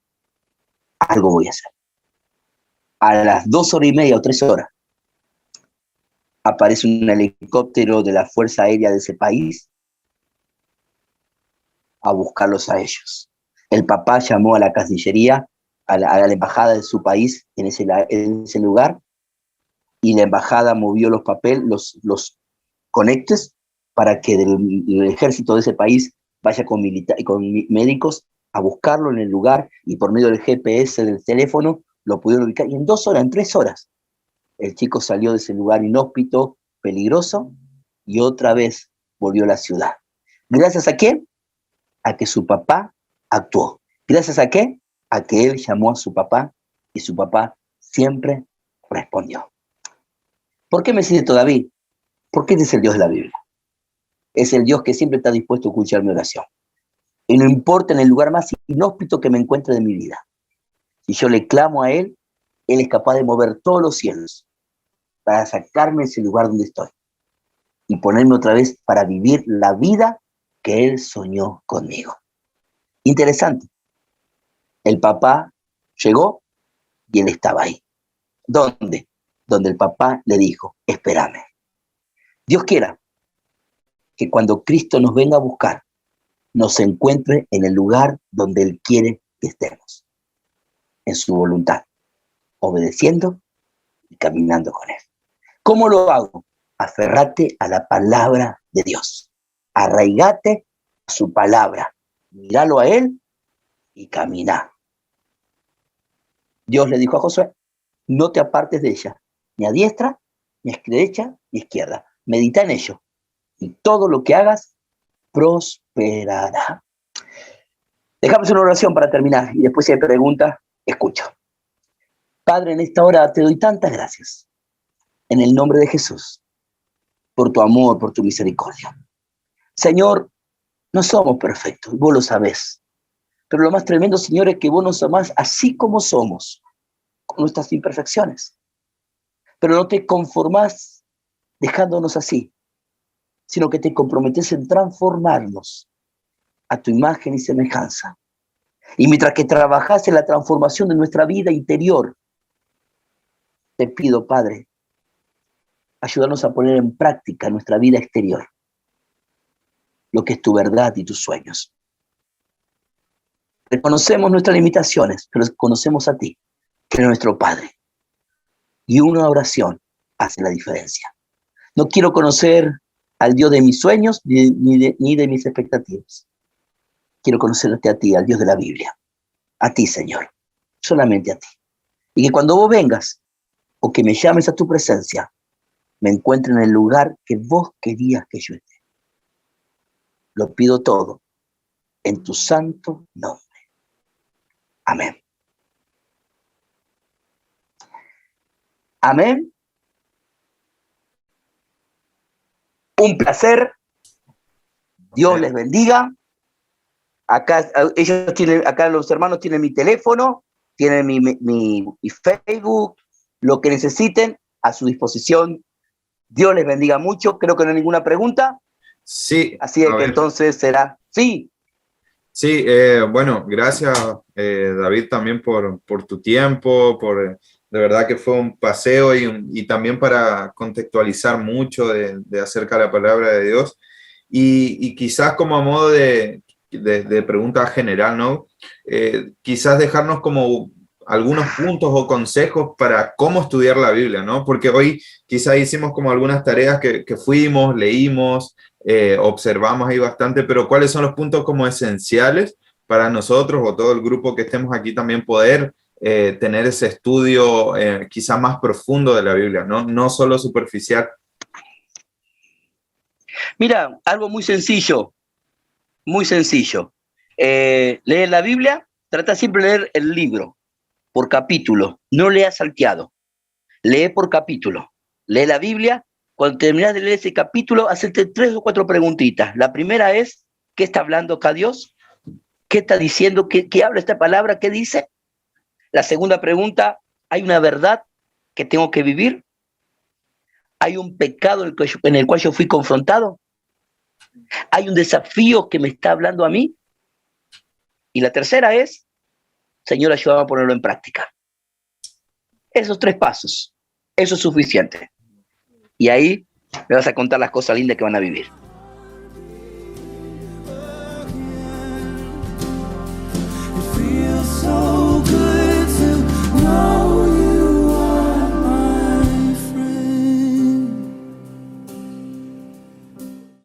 S4: algo voy a hacer. A las 2 horas y media o 3 horas, aparece un helicóptero de la Fuerza Aérea de ese país a buscarlos a ellos. El papá llamó a la Cancillería, a la embajada de su país en ese lugar, y la embajada movió los papeles, los conectes, para que el ejército de ese país vaya con médicos a buscarlo en el lugar, y por medio del GPS del teléfono lo pudieron ubicar, y en 2 horas, en 3 horas, el chico salió de ese lugar inhóspito, peligroso, y otra vez volvió a la ciudad. ¿Gracias a qué? A que su papá actuó. ¿Gracias a qué? A que él llamó a su papá, y su papá siempre respondió. ¿Por qué me siento David? Porque este es el Dios de la Biblia. Es el Dios que siempre está dispuesto a escuchar mi oración. Y no importa en el lugar más inhóspito que me encuentre de mi vida. Si yo le clamo a Él es capaz de mover todos los cielos para sacarme de ese lugar donde estoy y ponerme otra vez para vivir la vida que Él soñó conmigo. Interesante. El papá llegó y Él estaba ahí. ¿Dónde? Donde el papá le dijo, espérame. Dios quiera que cuando Cristo nos venga a buscar, nos encuentre en el lugar donde Él quiere que estemos, en su voluntad, obedeciendo y caminando con Él. ¿Cómo lo hago? Aferrate a la palabra de Dios. Arraigate a su palabra. Míralo a Él y camina. Dios le dijo a Josué, no te apartes de ella, ni a diestra, ni a derecha, ni a izquierda. Medita en ello, y todo lo que hagas prosperará. Dejamos una oración para terminar, y después si hay preguntas, escucho. Padre, en esta hora te doy tantas gracias, en el nombre de Jesús, por tu amor, por tu misericordia. Señor, no somos perfectos, vos lo sabés. Pero lo más tremendo, Señor, es que vos nos amás así como somos, con nuestras imperfecciones. Pero no te conformás dejándonos así, sino que te comprometés en transformarnos a tu imagen y semejanza. Y mientras que trabajás en la transformación de nuestra vida interior, te pido, Padre, ayúdanos a poner en práctica nuestra vida exterior, lo que es tu verdad y tus sueños. Reconocemos nuestras limitaciones, pero conocemos a ti, que eres nuestro Padre. Y una oración hace la diferencia. No quiero conocer al Dios de mis sueños ni de mis expectativas. Quiero conocerte a ti, al Dios de la Biblia. A ti, Señor. Solamente a ti. Y que cuando vos vengas, o que me llames a tu presencia, me encuentre en el lugar que vos querías que yo esté. Lo pido todo en tu santo nombre. Amén. Amén. Un placer. Dios les bendiga. Acá los hermanos tienen mi teléfono, tienen mi Facebook, lo que necesiten a su disposición. Dios les bendiga mucho. Creo que no hay ninguna pregunta.
S3: Sí.
S4: Así es que entonces será. Sí.
S3: Sí, bueno, gracias David también por tu tiempo, de verdad que fue un paseo y también para contextualizar mucho de acerca de la palabra de Dios y quizás como a modo de pregunta general, ¿no? Quizás dejarnos como algunos puntos o consejos para cómo estudiar la Biblia, ¿no? Porque hoy quizás hicimos como algunas tareas que fuimos, leímos, observamos ahí bastante, pero ¿cuáles son los puntos como esenciales para nosotros o todo el grupo que estemos aquí también poder tener ese estudio quizás más profundo de la Biblia, no solo superficial?
S4: Mira, algo muy sencillo, muy sencillo. Leer la Biblia, trata siempre de leer el libro por capítulo, no leas salteado. Lee por capítulo. Lee la Biblia. Cuando terminas de leer ese capítulo, hacerte 3 o 4 preguntitas. La primera es, ¿qué está hablando acá Dios? ¿Qué está diciendo? ¿Qué habla esta palabra? ¿Qué dice? La segunda pregunta, ¿hay una verdad que tengo que vivir? ¿Hay un pecado en el cual yo fui confrontado? ¿Hay un desafío que me está hablando a mí? Y la tercera es, Señor, ayúdame a ponerlo en práctica. Esos 3 pasos, eso es suficiente. Y ahí me vas a contar las cosas lindas que van a vivir.